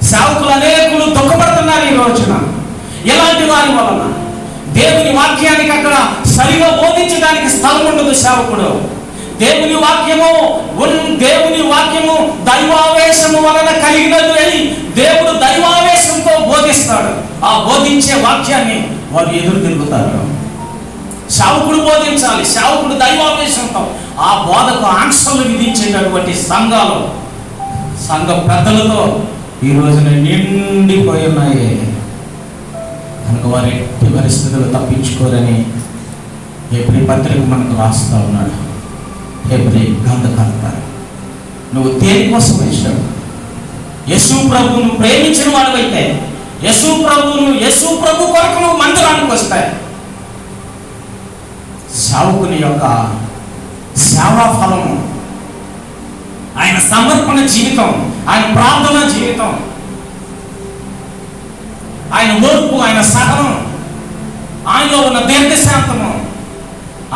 సేవకులు అనేకులు దుఃఖపడుతున్నారు. ఈ రోజున ఇలాంటి వారి వలన దేవుని వాక్యానికి అక్కడ సరిగా బోధించడానికి స్థలం ఉండదు. సేవకుడు దేవుని వాక్యము దైవావేశము వలన కలిగినది. దేవుడు దైవావేశంతో బోధిస్తాడు. ఆ బోధించే వాక్యాన్ని వారు ఎదురు తిరుగుతారు. సేవకుడు బోధించాలి. సేవకుడు దైవావేశంతో ఆ బోధకు ఆంక్షలు విధించేటటువంటి సంఘాలు, సంఘ పెద్దలతో ఈ రోజున నిండిపోయి ఉన్నాయి. కనుక వారి ఎట్టి పరిస్థితులు తప్పించుకోరని హెబ్రీ పత్రిక మనకు రాస్తూ ఉన్నాడు. హెబ్రీ గ్రంథకర్త, నువ్వు దేనికోసం వచ్చావు? యేసు ప్రభువును ప్రేమించిన వాడివైతే యేసు ప్రభు కొరకు నువ్వు మందిరానికి వస్తాయి. సేవకుని యొక్క సేవా ఫలము, ఆయన సమర్పణ జీవితం, ఆయన ప్రార్థన జీవితం, ఆయన ఓర్పు, ఆయన సహనం, ఆయనలో ఉన్న దీర్ఘశాంతము,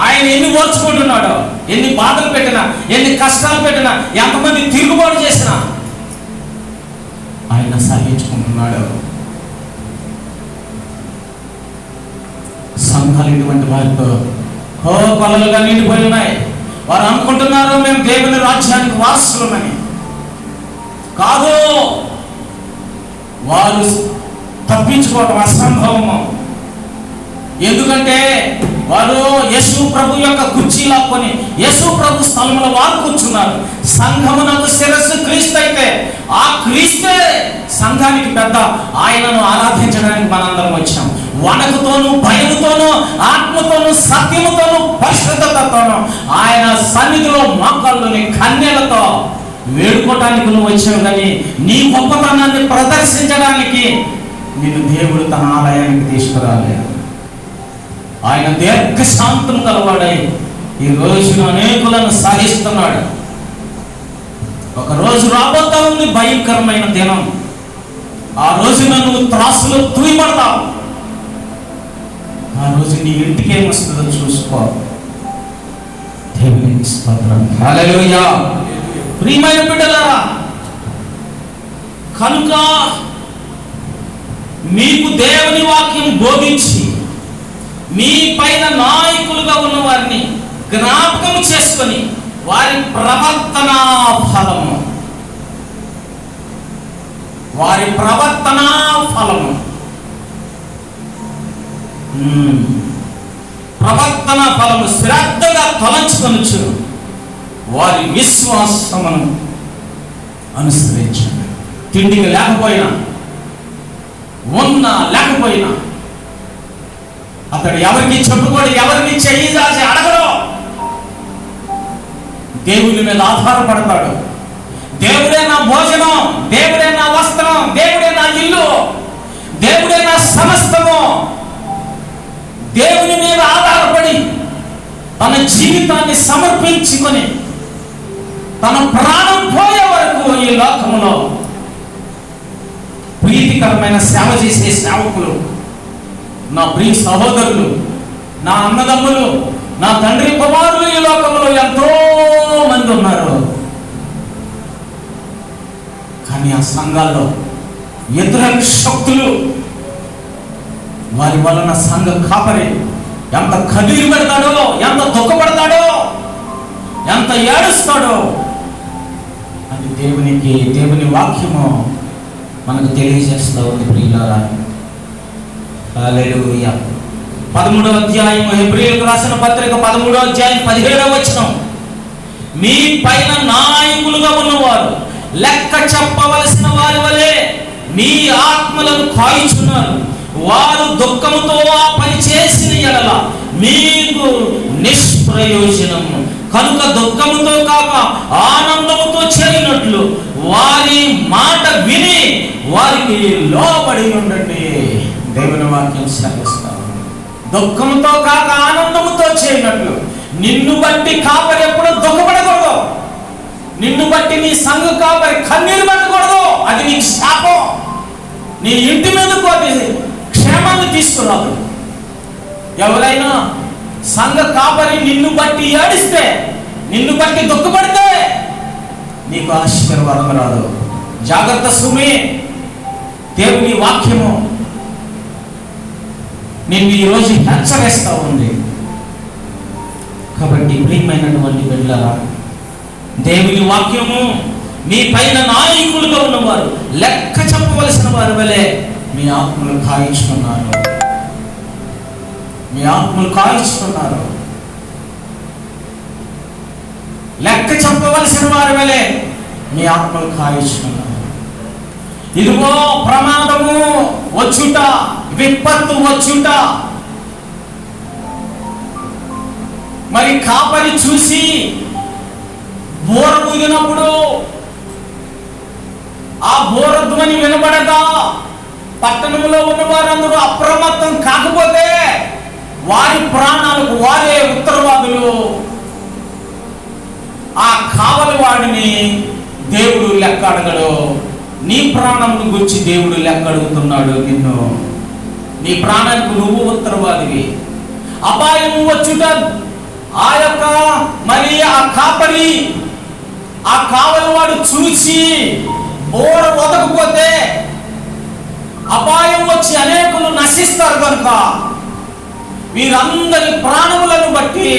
ఆయన ఎన్ని ఓర్చుకుంటున్నాడో, ఎన్ని బాధలు పెట్టినా, ఎన్ని కష్టాలు పెట్టినా, ఎంతమంది తిరుగుబాటు చేసినా ఆయన సహించుకుంటున్నాడు. సంఘాలు ఇటువంటి వారితో కొలలుగా నిండిపోయి ఉన్నాయి. వారు అనుకుంటున్నారు మేము దేవుని రాజ్యానికి వారసులమని. కాదు, వారు తప్పించుకోవటం అసంభవము. ఎందుకంటే వారు యేసు ప్రభు యొక్క కుర్చీ లాక్కొని యేసు ప్రభు స్థలంలో వారు కూర్చున్నారు. సంఘమునకు శిరస్సు క్రీస్తు అయితే ఆ క్రీస్తే సంఘానికి పెద్ద. ఆయనను ఆరాధించడానికి మనందరం వచ్చాం. వణకుతోనూ, భయముతోనూ, ఆత్మతోనూ, సత్యముతోనూ, పరిశుద్ధతతోనూ ఆయన సన్నిధిలో మోకాళ్ళని కన్నెలతో వేడుకోవటానికి నువ్వు వచ్చావు. కానీ నీ గొప్పతనాన్ని ప్రదర్శించడానికి నిన్ను దేవుడు తన ఆలయానికి తీసుకురాలేదు. ఆయన దీర్ఘశాంతం గలవాడై ఈ రోజున అనేకులను సాగిస్తున్నాడు. ఒక రోజు రాబోతా ఉంది భయంకరమైన దినం. ఆ రోజున నువ్వు త్రాసులో తూయబడతావు. ఆ రోజు నీ ఇంటికి ఏమొస్తుందో చూసుకో. దేవునికి స్తోత్రం. హల్లెలూయా. ప్రియమైన బిడ్డలారా, కనుక మీకు దేవుని వాక్యం బోధించి మీ పైన నాయకులుగా ఉన్న వారిని జ్ఞాపకం చేసుకొని వారి ప్రవర్తనా ఫలము ప్రవర్తన ఫలము శ్రద్ధగా తలంచుకొనొచ్చు. వారి విశ్వాసమును అనుసరించండి. తిండికి లేకపోయినా, ఉన్నా లేకపోయినా అతడు ఎవరికి చెప్పుకోడు, ఎవరిని చెయ్యి దాచి అడగడు. దేవుని మీద ఆధారపడతాడు. దేవుడే నా భోజనం, దేవుడే నా వస్త్రం, దేవుడే నా ఇల్లు, దేవుడే నా సమస్తము. దేవుని మీద ఆధారపడి తన జీవితాన్ని సమర్పించుకొని తన ప్రాణం పోయే వరకు ఈ లోకములో ప్రీతికరమైన సేవ చేసే సేవకులు, నా ప్రియ సహోదరులు, నా అన్నదమ్ములు, నా తండ్రి కుమారులు ఈ లోకంలో ఎంతో మంది ఉన్నారు. కానీ ఆ సంఘాల్లో వ్యతిరేక శక్తులు వారి వలన సంఘ కాపరి ఎంత కన్నీరు పెడతాడో, ఎంత దుఃఖపడతాడో, ఎంత ఏడుస్తాడో అది దేవుని వాక్యము మనకు తెలియజేస్తూ ఉంది. ప్రియులారా, హల్లెలూయా. 13వ అధ్యాయం హెబ్రీయులకు రాసిన పత్రిక 13వ అధ్యాయం 17వ వచనం. మీ పైన నాయకులుగా ఉన్నవారు లెక్క చెప్పవలసిన వారి వలె మీ ఆత్మలను కాయుచున్నారు. వారు దుఃఖముతో ఆ పని చేసిన ఎడల మీకు నిష్ప్రయోజనము. కనుక దుఃఖముతో కాక ఆనందముతో చేయనట్లు వారి మాట విని వారికి లోబడి ఉండండి. దేవుని వాక్యం సెలవిస్తాను. దుఃఖంతో కాక ఆనందముతో చేయనట్లు. నిన్ను బట్టి కాపరి ఎప్పుడు దుఃఖపడకూడదు. నిన్ను బట్టి నీ సంఘ కాపరి కన్నీరు పడకూడదు. అది నీకు శాపం. నీ ఇంటి మీదకు అది క్షేమాన్ని తీసుకురాదు. ఎవరైనా సంఘ కాపరి నిన్ను బట్టి ఏడిస్తే, నిన్ను బట్టి దుఃఖపడితే నీకు ఆశీర్వాదం రాదు. జాగ్రత్త సుమి. దేవుని వాక్యము నిన్ను ఈరోజు హెచ్చరిస్తూ ఉంది. కాబట్టి ప్రియమైనటువంటి బిడ్డలారా, దేవుని వాక్యము మీ పైన నాయకులుగా ఉన్నవారు లెక్క చెప్పవలసిన వారి వలె మీ ఆత్మలు కాయించుకున్నారు. మీ ఆత్మలు కాయించుకున్నారు. లెక్క చెప్పవలసిన వారి వలె మీ ఆత్మలు కాయించుకున్నారు. ఇదిగో ప్రమాదము వచ్చుట, విపత్తు వచ్చుట. మరి కాపరి చూసి బోర ఊదినప్పుడు ఆ బోర ధ్వని వినబడగా పట్టణంలో ఉన్న వారందరూ అప్రమత్తం కాకపోతే వారి ప్రాణాలకు వారే ఉత్తరవాదులు. ఆ కావలి వాడిని దేవుడు లెక్క అడగడు. నీ ప్రాణంను గురించి దేవుడు లెక్క అడుగుతున్నాడు నిన్ను. నీ ప్రాణానికి నువ్వు ఉత్తరవాదివి. అపాయం వచ్చుట ఆ యొక్క మరి ఆ కాపరి, ఆ కావలి వాడు చూసి బోర వదకపోతే అపాయం వచ్చి అనేకులు నశిస్తారు. కనుక వీరందరి ప్రాణములను బట్టి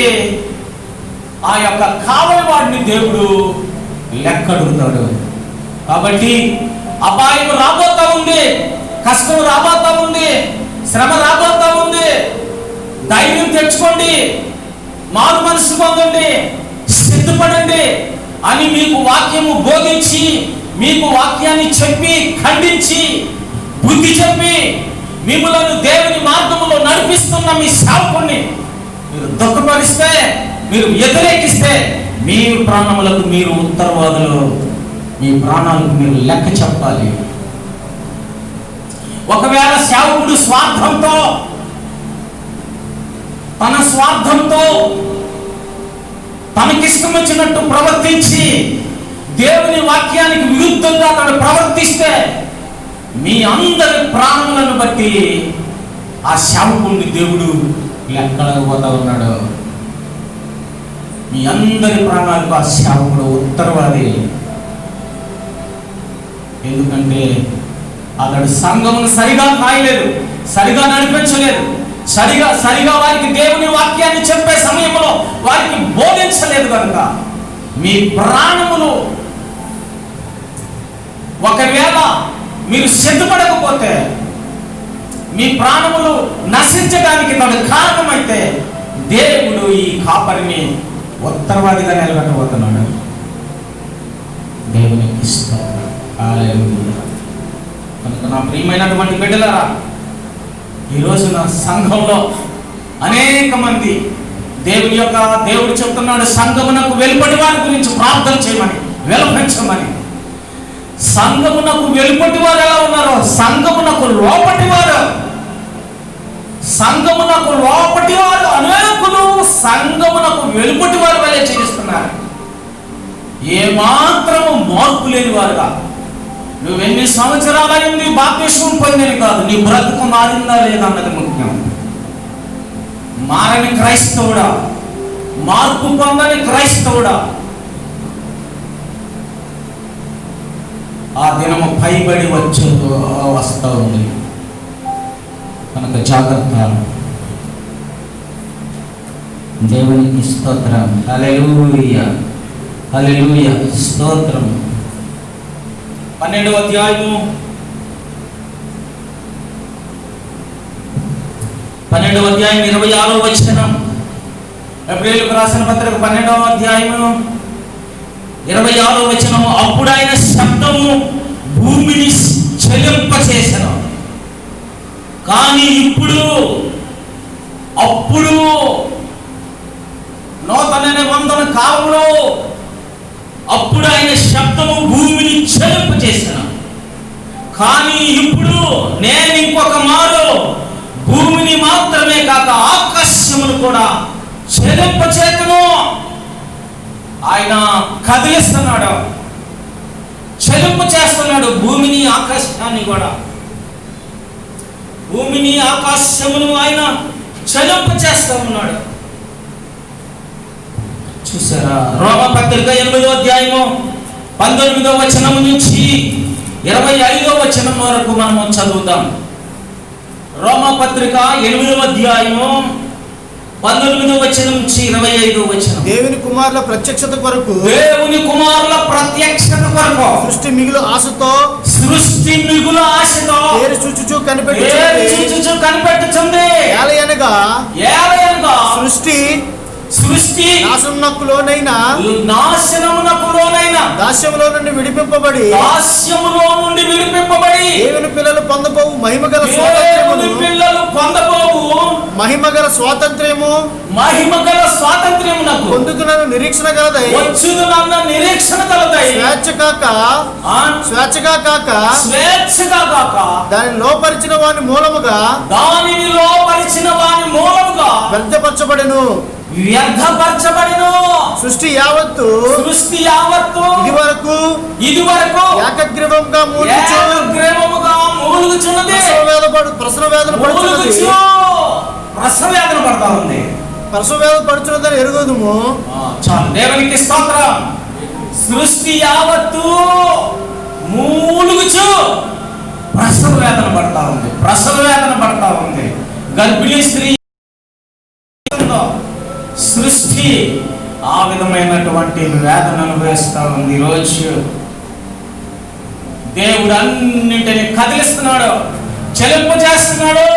ఆ యొక్క కావలి వాడిని దేవుడు లెక్క అడుగుతాడు. కాబట్టి అపాయం రాబోతా ఉంది, కష్టం రాబోతా ఉంది, శ్రమ రాబోతా ఉంది. ధైర్యం తెచ్చుకోండి, మారు మనసు పొందండి, సిద్ధపడండి అని మీకు వాక్యము బోధించి, మీకు వాక్యాన్ని చెప్పి, ఖండించి, బుద్ధి చెప్పి, మిమ్మలను దేవుని మార్గంలో నడిపిస్తున్న మీ సేవకుణ్ణి మీరు దుఃఖపరిస్తే, మీరు వ్యతిరేకిస్తే, మీ ప్రాణములకు మీరు ఉత్తరవాదులు, మీ ప్రాణాలకు మీరు లెక్క చెప్పాలి. ఒకవేళ సేవకుడు స్వార్థంతో, తన స్వార్థంతో తనకిష్టం వచ్చినట్టు ప్రవర్తించి దేవుని వాక్యానికి విరుద్ధంగా తను ప్రవర్తిస్తే, మీ అందరి ప్రాణములను బట్టి ఆ సేవకుడిని దేవుడు లెక్కలేకపోతా ఉన్నాడు. మీ అందరి ప్రాణాలకు ఆ సేవకుడు ఉత్తరవాది. ఎందుకంటే అతడు సంఘమును సరిగా కాయలేదు, సరిగా నడిపించలేదు, సరిగా వారికి దేవుని వాక్యాన్ని చెప్పే సమయంలో వారికి బోధించలేదు కనుక మీ ప్రాణములు ఒకవేళ మీరు సిద్ధపడకపోతే, మీ ప్రాణములు నశించడానికి తన కారణమైతే, దేవుడు ఈ కాపరిని ఉత్తరవాదిగా నిలబెట్టబోతున్నాడు. దేవునికి ఇష్టం. కనుక నా ప్రియమైనటువంటి బిడ్డలారా, ఈరోజు నా సంఘంలో అనేక మంది దేవుడు చెప్తున్నాడు, సంఘమునకు వెలుపటి వారి గురించి ప్రార్థన చేయమని, విలపించమని. సంఘమునకు వెలుపటి వారు ఎలా ఉన్నారో, సంఘమునకు లోపటి వారు అనేకులు సంఘమునకు వెలుపటి వారు వలె చేస్తున్నారు. ఏమాత్రము మార్పు లేని వారుగా. నువ్వెన్ని సంవత్సరాలైంది బాప్తిస్మం పొందిని కాదు, నీ బ్రతుకు మారిందా లేదా అన్నది ముఖ్యం. మారని క్రైస్తవుడా, మార్పు పొందని క్రైస్తవుడా, ఆ దినము పైబడి వస్తా ఉంది. కనుక జాగ్రత్త. దేవునికి స్తోత్రం. హల్లెలూయా, హల్లెలూయా, స్తోత్రం. 12వ అధ్యాయము 26వ వచనం. ఎబ్రీయులకు రాసిన పత్రిక 12వ అధ్యాయము 26వ వచనం. అప్పుడు ఆయన శబ్దము భూమిని చలింపచేసెను, కానీ అప్పుడు నూతన నిబంధన కాలంలో అప్పుడు ఆయన శబ్దము భూమిని చలింపచేసెను, కానీ ఇప్పుడు నేను ఇంకొక మారు భూమిని మాత్రమే కాక ఆకాశమును కూడా చలింపచేతును. ఆయన కదిలిస్తున్నాడు, చలింపు చేస్తున్నాడు భూమిని, ఆకాశాన్ని కూడా. భూమిని ఆకాశమును ఆయన చలింపు చేస్తూ ఉన్నాడు. చూసారా? రోమపత్రిక 8వ అధ్యాయము 19వ వచనం నుంచి 25వ వచనం వరకు మనము చదువుతాం. రోమపత్రిక 8వ అధ్యాయము 19వ వచనం నుంచి 25వ వచనం. దేవుని కుమారుల ప్రత్యక్షత కొరకు, సృష్టి మిగులు ఆశతో ఏరి చూచుచు కనిపెట్టుచుంది. ఏలయనగా సృష్టి నాశనమునకు లోనైన దాస్యములో నుండి విడిపింపబడి దేవుని పిల్లలు పొందబోవు మహిమగల స్వాతంత్ర్యము పొందుతున్న నిరీక్షణ కలదై స్వేచ్ఛగా కాక దానిని లోపరిచిన వాని మూలముగా వ్యర్థపరచబడెను. సృష్టి యావత్తు ఇది వరకు ఏకగ్రీవంగా ప్రసవ వేదన పడతా ఉంది. ప్రసవ వేదన పడుతున్నదని ఎరుగుదుము. చాలు. దేవునికి స్తోత్రం. సృష్టి యావత్తు మూలుగుచు ప్రసవ వేదన పడతా ఉంది. గర్భిణీ స్త్రీ సృష్టి ఆ విధమైనటువంటి వేదనను వేస్తా ఉంది. ఈరోజు దేవుడు అన్నింటినీ కదిలిస్తున్నాడు, చెలింపు చేస్తున్నాడు.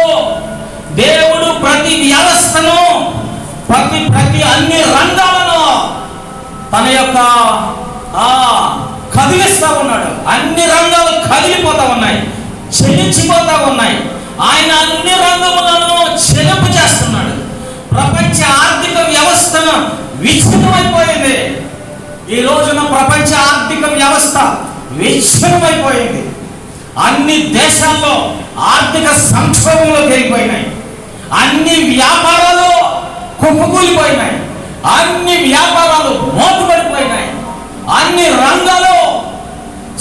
దేవుడు ప్రతి వ్యవస్థను, ప్రతి అన్ని రంగాలను తన యొక్క కదిలిస్తా ఉన్నాడు. అన్ని రంగాలు కదిలిపోతా ఉన్నాయి, చెల్లించిపోతా ఉన్నాయి. ఆయన అన్ని రంగములను చెలింపు చేస్తున్నాడు. ప్రపంచ ఆర్థిక వ్యవస్థను విచ్ఛిన్నమైపోయింది. ఈ రోజున ప్రపంచ ఆర్థిక వ్యవస్థ విచ్ఛిన్నమైపోయింది. అన్ని దేశాల్లో ఆర్థిక సంక్షోభంలోకి వెళ్ళిపోయినాయి. అన్ని వ్యాపారాలు కుప్పకూలిపోయినాయి. అన్ని వ్యాపారాలు మోటుపడిపోయినాయి. అన్ని రంగాలు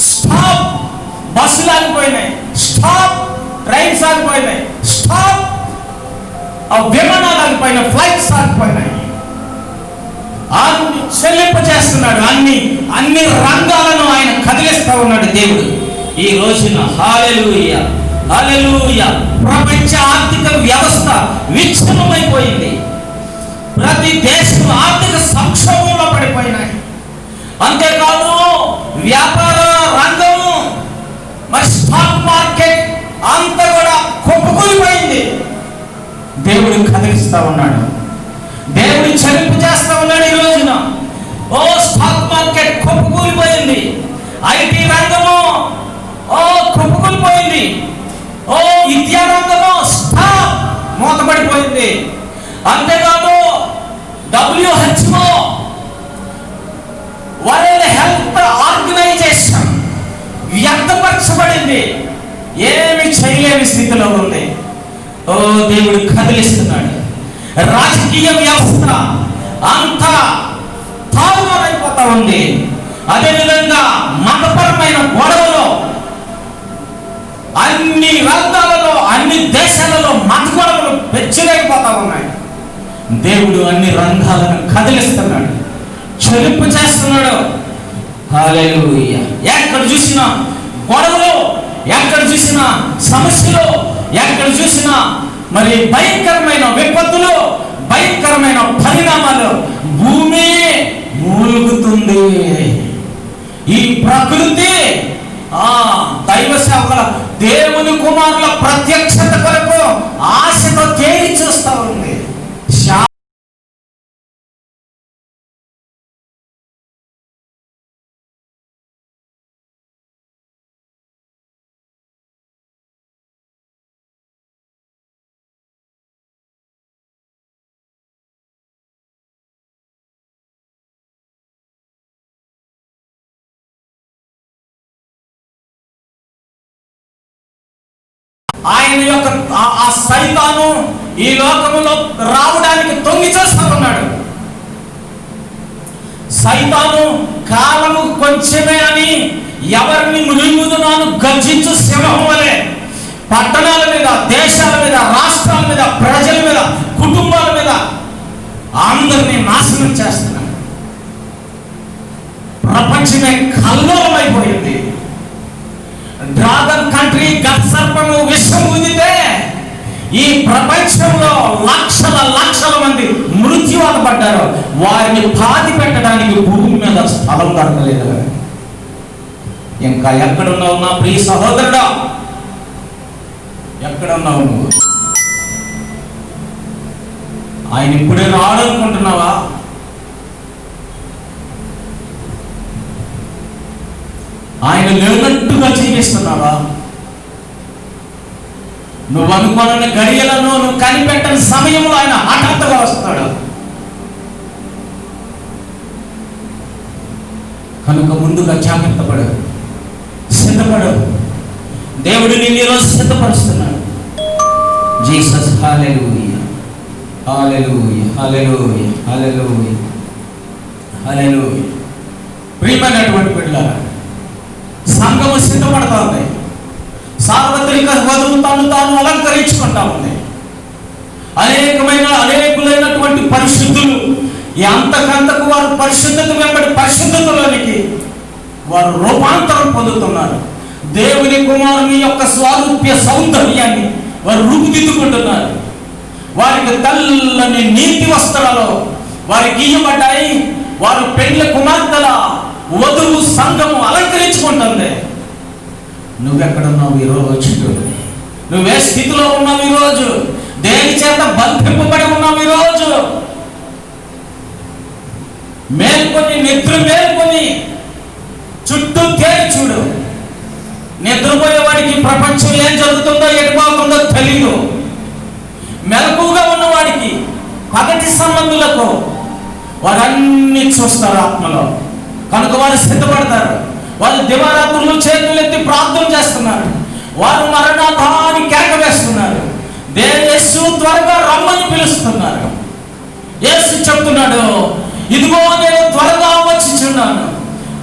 స్టాప్, బస్సులు ఆగిపోయినాయి, స్టాప్ ట్రైన్స్ ఆగిపోయినాయి, స్టాప్ విమానాలు ఆగిపోయినాయి, ఫ్లైట్స్ ఆగిపోయినాయి. అన్ని చెల్లింపు చేస్తున్నాడు. అన్ని రంగాలను ఆయన కదిలిస్తా ఉన్నాడు దేవుడు ఈ రోజున. హల్లెలూయా, హల్లెలూయా. ప్రపంచ ఆర్థిక వ్యవస్థ విచ్ఛిన్నమైపోయింది. ప్రతి దేశం ఆర్థిక సంక్షోభంలో పడిపోయినాయి. అంతేకాదు వ్యాపార రంగము, మరి స్టాక్ మార్కెట్ అంతా కూడా కుప్పకూలిపోయింది. దేవుడు కదిలిస్తా ఉన్నాడు, దేవుడు చెల్లింపు చేస్తా ఉన్నాడు ఈ రోజున. ఓ స్టాక్ మార్కెట్ కుప్పకూలిపోయింది, ఐటీ రంగము కుప్పకూలిపోయింది, ఓ విద్యా రంగము స్టాప్ మూతపడిపోయింది. అంతేకాదు WHO వరల్డ్ హెల్త్ ఆర్గనైజేషన్ వ్యక్తపరచబడింది, ఏమి చేయలేని స్థితిలో ఉంది. ఓ దేవుడు కదిలిస్తున్నాడు. రాజకీయ వ్యవస్థ అంతా తారుమారైపోతా ఉంది. అదేవిధంగా మతపరమైన గొడవలు అన్ని రంగాలలో, అన్ని దేశాలలో మత గొడవలు పెచ్చిరైపోతా ఉన్నాయి. దేవుడు అన్ని రంగాలను కదిలిస్తున్నాడు, చెలింపు చేస్తున్నాడు. హల్లెలూయా. ఎక్కడ చూసినా గొడవలు, ఎక్కడ చూసినా సమస్యలు, ఎక్కడ చూసినా మరి భయంకరమైన విపత్తులు, భయంకరమైన పరిణామాలు. భూమి మూలుగుతుంది. ఈ ప్రకృతి దైవ సేవకుల, దేవుని కుమారుల ప్రత్యక్షత కొరకు ఆశతో తేరి చూస్తా ఉంది. ఆయన యొక్క ఆ సైతాను ఈ లోకములో రావడానికి తొంగి చూస్తా ఉన్నాడు. సైతాను కాలము కొంచెమే అని ఎవరిని మృంగుదునాను గర్జించు సింహం వలె పట్టణాల మీద, దేశాల మీద, రాష్ట్రాల మీద, ప్రజల మీద, కుటుంబాల మీద అందరినీ నాశనం చేస్తున్నాడు. ప్రపంచమే కల్లోలమైపోయింది. డ్రాగన్ కంట్రీ గర్సర్పము విషం ఊదితే ఈ ప్రపంచంలో లక్షల మంది మృత్యువాత పడ్డారు. వారిని పాతి పెట్టడానికి భూమి మీద స్థలం దొరకలేదు. ఇంకా ఎక్కడున్నావు నా ప్రియ సహోదరుడా? ఎక్కడున్నావు నువ్వు? ఆయన ఇప్పుడే రావాలనుకుంటున్నావా? ఆయన లేనట్టుగా జీవిస్తున్నావా? నువ్వు అనుకోని గడియలను, నువ్వు కనిపెట్టని సమయంలో ఆయన హఠాత్తుగా వస్తాడు. కనుక ముందుగా జాగ్రత్త పడు, సిద్ధపడు. దేవుడు నిన్ను ఈరోజు సిద్ధపరుస్తున్నాడు. జీసస్. హల్లెలూయా, హల్లెలూయా, హల్లెలూయా, హల్లెలూయా, హల్లెలూయా. ప్రియమైనటువంటి బిడ్డలారా, సంఘము సిద్ధపడతా ఉంది. సార్వత్రిక వధువు తాను అలంకరించుకుంటా ఉంది. అనేకులైనటువంటి పరిశుద్ధులు అంతకంతకు వారు పరిశుద్ధత వెంబడి పరిశుద్ధతలోనికి వారు రూపాంతరం పొందుతున్నారు. దేవుని కుమారుని యొక్క స్వారూప్య సౌందర్యాన్ని వారు రూపుదిద్దుకుంటున్నారు. వారికి తెల్లని నీతి వస్త్రాలు వారికి ఇయ్యబడ్డాయి. వారు పెళ్లి కుమార్తెల వధువు సంఘము అలంకరించుకుంటుంది. నువ్వెక్కడున్నావు ఈరోజు? నువ్వే స్థితిలో ఉన్నావు ఈరోజు? దేని చేత బంధింపబడి ఉన్నావు ఈరోజు? మేల్కొని, నిద్ర మేల్కొని చుట్టూ తేరి చూడు. నిద్రపోయేవాడికి ప్రపంచం ఏం జరుగుతుందో ఎటుపోతుందో తెలియదు. మెలకుగా ఉన్నవాడికి, పగటి సంబంధులకు వారన్నీ చూస్తారు ఆత్మలో. కనుక వారు సిద్ధపడతారు. వాళ్ళు దివారాత్రులు చేతులెత్తి ప్రార్థన చేస్తున్నారు. వారు మరణాధాని కేక వేస్తున్నారు. యేసు త్వరగా రమ్మని పిలుస్తున్నారు. యేసు చెప్తున్నాడు, ఇదిగో నేను త్వరగా వచ్చిచున్నాను.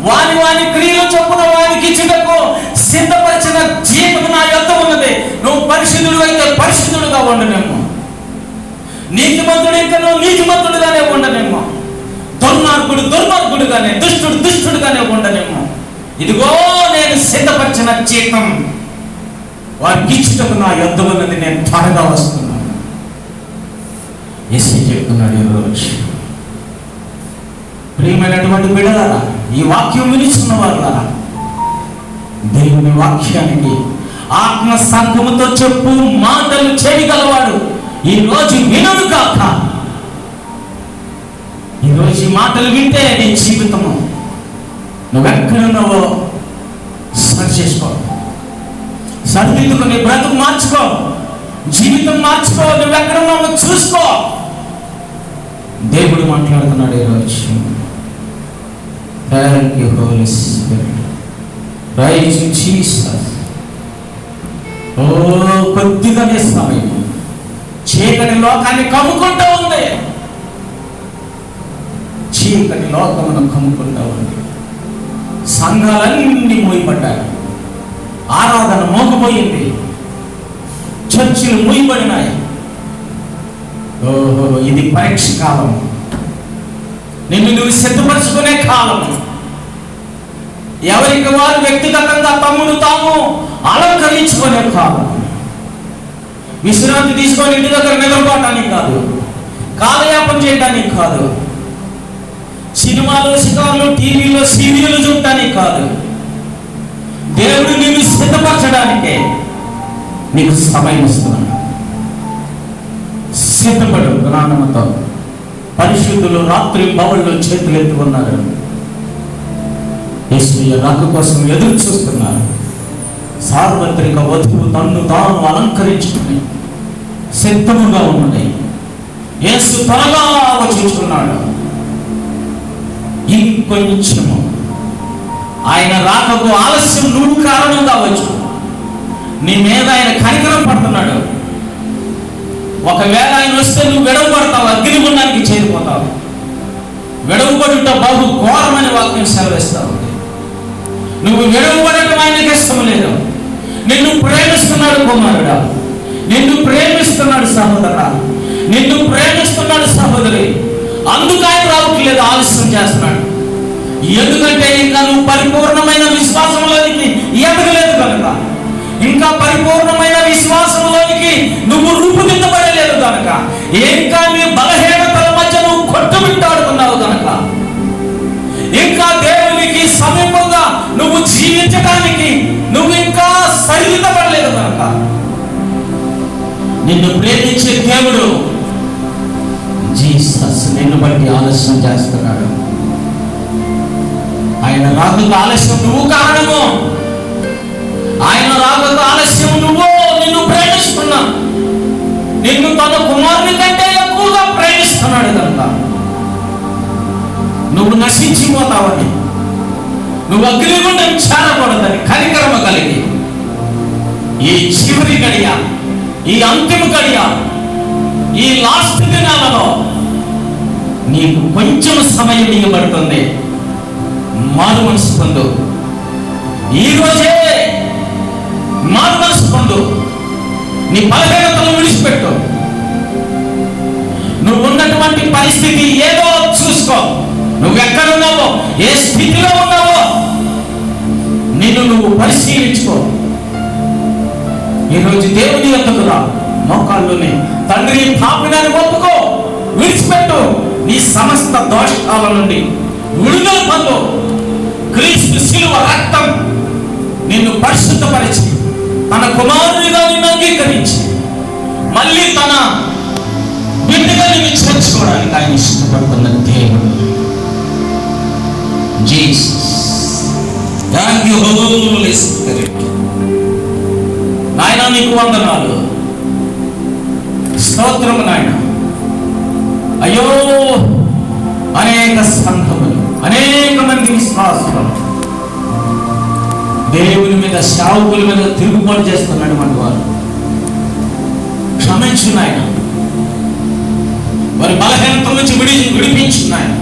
వాని వాని క్రియలు చొప్పున వానికి ఇచ్చుటకు సిద్ధపరిచిన జీవితం నా యొద్ద ఉన్నది. నువ్వు పరిశుద్ధుడు అయితే పరిశుద్ధుడుగా ఉండనేమో, నీతిమంతుడు ఇంకా నువ్వు నీతిమంతుడుగానే ఉండనేమో, దుర్మార్గుడు దుర్మార్గుడుగానే, దుష్టుడు దుష్టుడుగానే ఉండనేమో. ఇదిగో నేను సిద్ధపరిచిన జీతం వారికి ఇచ్చుటకు నా యొద్ద ఉన్నది. నేను త్వరగా వస్తున్నాను. యేసు చెప్తున్నాడు ఈరోజు. ప్రియమైనటువంటి బిడ్డలారా, ఈ వాక్యం వినిస్తున్న వారులారా, దేవుని వాక్యానికి ఆత్మ సంఘముతో చెప్పు మాటలు చేయగలవాడు ఈరోజు వినడు కాక. ఈరోజు ఈ మాటలు వింటే నీ జీవితము నువ్వెక్కడున్నావో సరి చేసుకో, సరిదిద్దుకో, నీ బ్రతుకు మార్చుకో, జీవితం మార్చుకో, నువ్వెక్కడున్నావో చూసుకో. దేవుడు మాట్లాడుతున్నాడు ఈరోజు. Thank you, Holy Spirit. Praise you, Jesus. కొద్దిగానే సమయం చీకటి లోకాన్ని కమ్ముకుంటూ ఉంది. చీకటి లోకమును కమ్ముకుంటూ ఉంది. సంఘాలన్నీ మూయబడ్డాయి. ఆరాధన మోగపోయింది. చర్చిలు మూయబడినాయి. ఓహో, ఇది పరీక్ష కాలం. నిన్ను నువ్వు సిద్ధపరచుకునే కాలం. ఎవరికి వారు వ్యక్తిగతంగా తమ్ముడు తాము అలంకరించుకునే కాలం. విశ్రాంతి తీసుకొని ఇంటి దగ్గర నిద్రపోవటానికి కాదు, కాలయాపన చేయడానికి కాదు, సినిమాలు షికార్లు టీవీలో సీరియల్ చూడటానికి కాదు. దేవుడు నిన్ను సిద్ధపరచడానికే నీకు సమయం ఇస్తున్నాడు. సిద్ధపడు జ్ఞానముతో. పరిశుద్ధులు రాత్రి బవళ్ళు చేతులు ఎత్తుకున్నారు. యేసయ్య రాక కోసం ఎదురు చూస్తున్నారు. సార్వత్రిక వధువు తన్ను తాను అలంకరించుకుని సిద్ధముగా ఉన్నది. యేసు త్వరగా వచ్చుచున్నాడు. ఇంకొంచెము ఆయన రాకకు ఆలస్యం నువ్వు కారణం కావచ్చు. నీ మీద ఆయన కనికరం పడుతున్నాడు. ఒకవేళ ఆయన వస్తే నువ్వు విడవబడతావు, అగ్నిగుండానికి చేరిపోతావు. విడవబడుట బహు ఘోరమైన వాక్యం సెలవిస్తావు. నువ్వు విడవబడటం ఆయనకి ఇష్టం లేదు. నిన్ను ప్రేమిస్తున్నాడు కుమారుడా, నిన్ను ప్రేమిస్తున్నాడు సహోదరా, నిన్ను ప్రేమిస్తున్నాడు సహోదరి. అందుకు ఆయన రావట్లేదు, ఆలస్యం చేస్తున్నాడు. ఎందుకంటే ఇంకా నువ్వు పరిపూర్ణమైన విశ్వాసంలోనికి ఎదగలేదు కనుక, ఇంకా పరిపూర్ణమైన విశ్వాసంలోనికి నువ్వు రూపుదిద్దబడలేదు కనుక, ఇంకా నీ బలహీనతల మధ్య నువ్వు కొట్టుమిట్టాడుతున్నావు కనుక, ఇంకా దేవునికి సమీపంగా నువ్వు జీవించడానికి నువ్వు ఇంకా సరిదిద్దబడలేదు కనుక, నిన్ను ప్రేమించే దేవుడు జీసస్ నిన్ను బట్టి ఆలస్యం చేస్తున్నాడు. ఆయన రాకకు ఆలస్యం నువ్వు కారణము. ఆయన రాకకు ఆలస్యం నువ్వు. నిన్ను ప్రేమిస్తున్నా, నిన్ను తన కుమారుని కంటే ఎక్కువగా ప్రేమిస్తున్నాడు కనుక నువ్వు నశించిపోతావని, నువ్వు అగ్నిగుండం చేరకూడదని కనికరమ కలిగి ఈ చివరి గడియ, ఈ అంతిమ గడియ, ఈ లాస్ట్ దినాలలో నీకు కొంచెం సమయం ఇవ్వబడుతుంది. మారు మనసు పొందు. ఈరోజే మారు మనసు పొందు. నీ బలహీనతను విడిచిపెట్టు. నువ్వు ఉన్నటువంటి పరిస్థితి ఏదో చూసుకో. నువ్వు ఎక్కడున్నావో, ఏ స్థితిలో ఉన్నావో నిన్ను నువ్వు పరిశీలించుకో. ఈరోజు దేవుని యొద్దకు రా, మోకాళ్ళుని తండ్రి పాపినాన్ని ఒప్పుకో, విడిచిపెట్టు. నీ సమస్త దోషాల నుండి విడుదల పొందు. క్రీస్తు శిలువ రక్తం నిన్ను పరిశుద్ధపరిచి చేయడానికి ఆయన ఇష్టపడుతున్న దేవుడు. Jesus. Thank you Holy Spirit. నాయన నీకు వందనాలు, స్తోత్రము నాయన. అయ్యో, అనేక సంఘములు, అనేక మంది విశ్వాసులు దేవుని మీద, సేవకుల మీద తిరుగుబాటు చేస్తున్నటువంటి వారు క్షమించు నాయన. వారి బలహీనత నుంచి విడిపించు నాయన.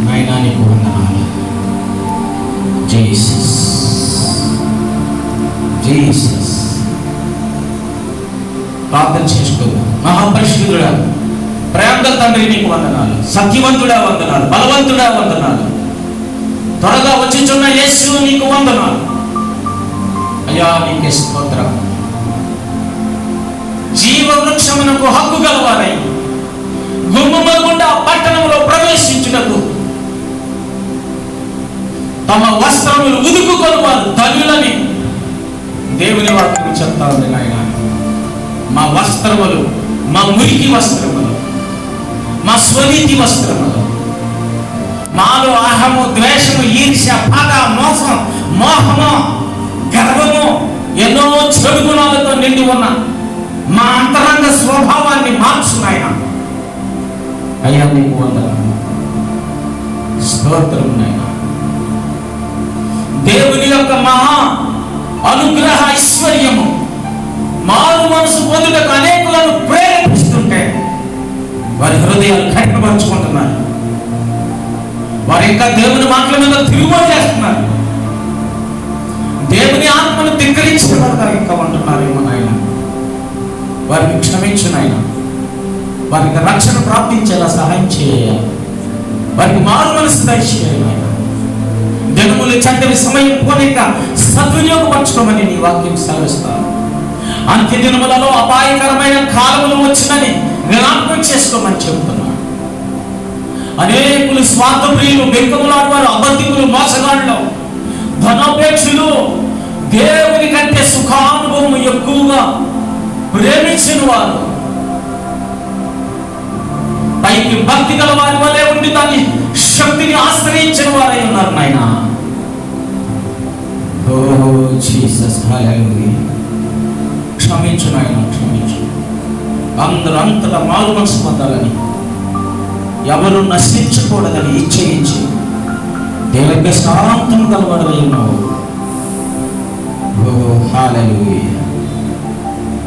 నాయన నీకు వందనాలు. Jesus, Jesus. ప్రార్థన చేసుకోదు. మహాపరిశుద్ధుడా, ప్రేమగల తండ్రి నీకు వందనాలు. సత్యవంతుడా వందనాలు, బలవంతుడా వందనాలు. త్వరగా వచ్చిచున్న యేసు నీకు వందనాలు. అయ్యా నీకే స్తోత్రం. జీవ వృక్షమునకు హక్కు గలవారై గుమ్మముల గుండా పట్టణంలో ప్రవేశించుటకు తమ వస్త్రములు ఉదుకుకొని వారు ధన్యులని దేవుని వాక్యం చెప్తా ఉంది నాయన. మా వస్త్రములు, మా మురికి వస్త్రములు, మా స్వనీతి వస్త్రములు, మాలో అహము, ద్వేషము, ఈర్ష్య, పగ, మోసం, మోహము, గర్వము, ఎన్నో చెడు గుణాలతో నిండి ఉన్న మా అంతరంగ స్వభావాన్ని మార్చునాయన. అయ్యా నీకు వందనాలు, స్తోత్రం నాయన. దేవుని యొక్క మహా అనుగ్రహ ఐశ్వర్యము మారు మనసు పొందుటకు అనేకులను ప్రేరేపిస్తుంటే వారి హృదయాలు కఠినపరుచుకుంటున్నారు. వారి ఇంకా దేవుని మాటల మీద తిరుగుబాటు చేస్తున్నారు. దేవుని ఆత్మను ధిక్కరించిన వారుగా ఇంకా ఉంటున్నారేమో నాయన. వారిని క్షమించు నాయన. వారికి రక్షణ ప్రాప్తించేలా సహాయం చేయాలి. వారికి మారు మనసు దయచేయాలి నాయన. దినములు చంటని సమయం పోలేక సద్వినియోగపరచుకోమని నీ వాక్యం సెలవిస్తాను. అంత్య దినములలో అపాయకరమైన కాలములు వచ్చినని జ్ఞాపకం చేసుకోమని చెబుతున్నాను. అనేకులు స్వార్థప్రియులు, బెంకములాడు వారు, అబద్ధికులు, మోసగాళ్ళు, ధనోపేక్షులు, దేవుని కంటే సుఖానుభవం ఎక్కువగా ప్రేమించిన వారు, పైకి భక్తి గల వారి వలె ఉండి దాని శక్తిని ఆశ్రయించిన వారై ఉన్నారు నాయన. ఓ జీసస్, హల్లెలూయా. క్షమించు నాయన, క్షమించు. అందరూ అంతటా మారు మనసు పొందాలని, ఎవరు నశించకూడదని ఇచ్చేయించి దేవునికి శాంతం కలవడమై ఉన్నావు. ఓ హల్లెలూయా,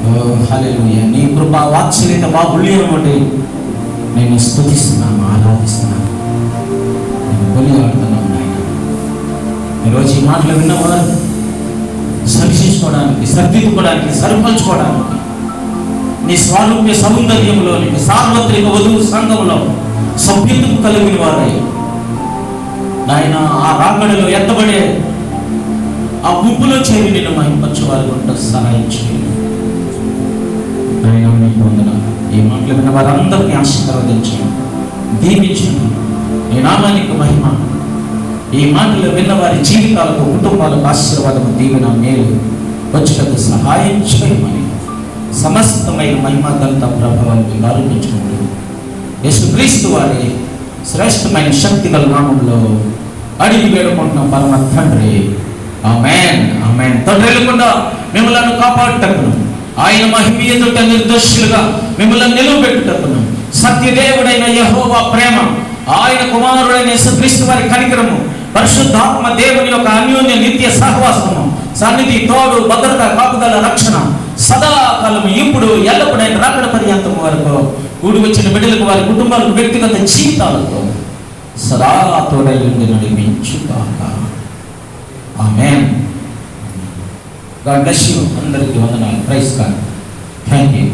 ఓ హల్లెలూయా. నీ కృపా వాత్సల్యత బాహుళ్యం బట్టి నేను స్తుతిస్తున్నాను, ఆరాధిస్తున్నాను, నేను కొనియాడుతున్నాను నాయన. ఈరోజు ఈ మాటలు విన్నవారు సరిచేసుకోవడానికి, సరిదిద్దుకోవడానికి, సరిపంచుకోవడానికి నీ స్వారూప్య సౌందర్యంలో, నీ సార్వత్రిక వధువు సంఘంలో సభ్యత్వం కలిగిన వారై నాయన ఆ రాకడలో ఎత్తబడే ఆ గుంపులో చేరి నేను మహింపచ్చు వారి గుంట సహాయం చేయండి నాయన. మీకు వందనాలు. ఈ మాటలు విన్న వారందరినీ ఆశీర్వదించండి, దీవించండి. నీ నామానికి మహిమ. ఈ మాటలు విన్న వారి జీవితాలకు, కుటుంబాలకు ఆశీర్వాదము, దీవెన, మేలు వచ్చేటకు సహాయం చేయమని సమస్తమైన మహిమ, ఘనత, ప్రభావాన్ని ఆరోపించుకుంటూ యేసుక్రీస్తు వారి శ్రేష్టమైన శక్తి గల నామంలో అడిగి వేడుకుంటున్నాం పరమ తండ్రి. ఆమేన్, ఆమేన్. తండ్రి లేకుండా మిమ్మల్ని కాపాడుటకును, ఆయన మహిమ ఎదుట నిర్దోషులుగా మిమ్మల్ని నిలువబెట్టుటకును సత్యదేవుడైన యెహోవా ప్రేమ, ఆయన కుమారుడైన యేసుక్రీస్తు వారి కనికరము, పరిశుద్ధాత్మ దేవుని యొక్క అన్యోన్య నిత్య సహవాసము, సన్నిధి, తోడు, భద్రత, కాపుదల, రక్షణ సదాకాలము ఇప్పుడు ఎల్లప్పుడైన రాకడ పర్యంతం వరకు కూడి వచ్చిన బిడ్డలకు, వారి కుటుంబాలకు, వ్యక్తిగత జీవితాలకు సదా తోడై ఉండి నడిపించుగాక. ఆమేన్. God bless you. అందరికీ వందనాలు. Praise God. Thank you.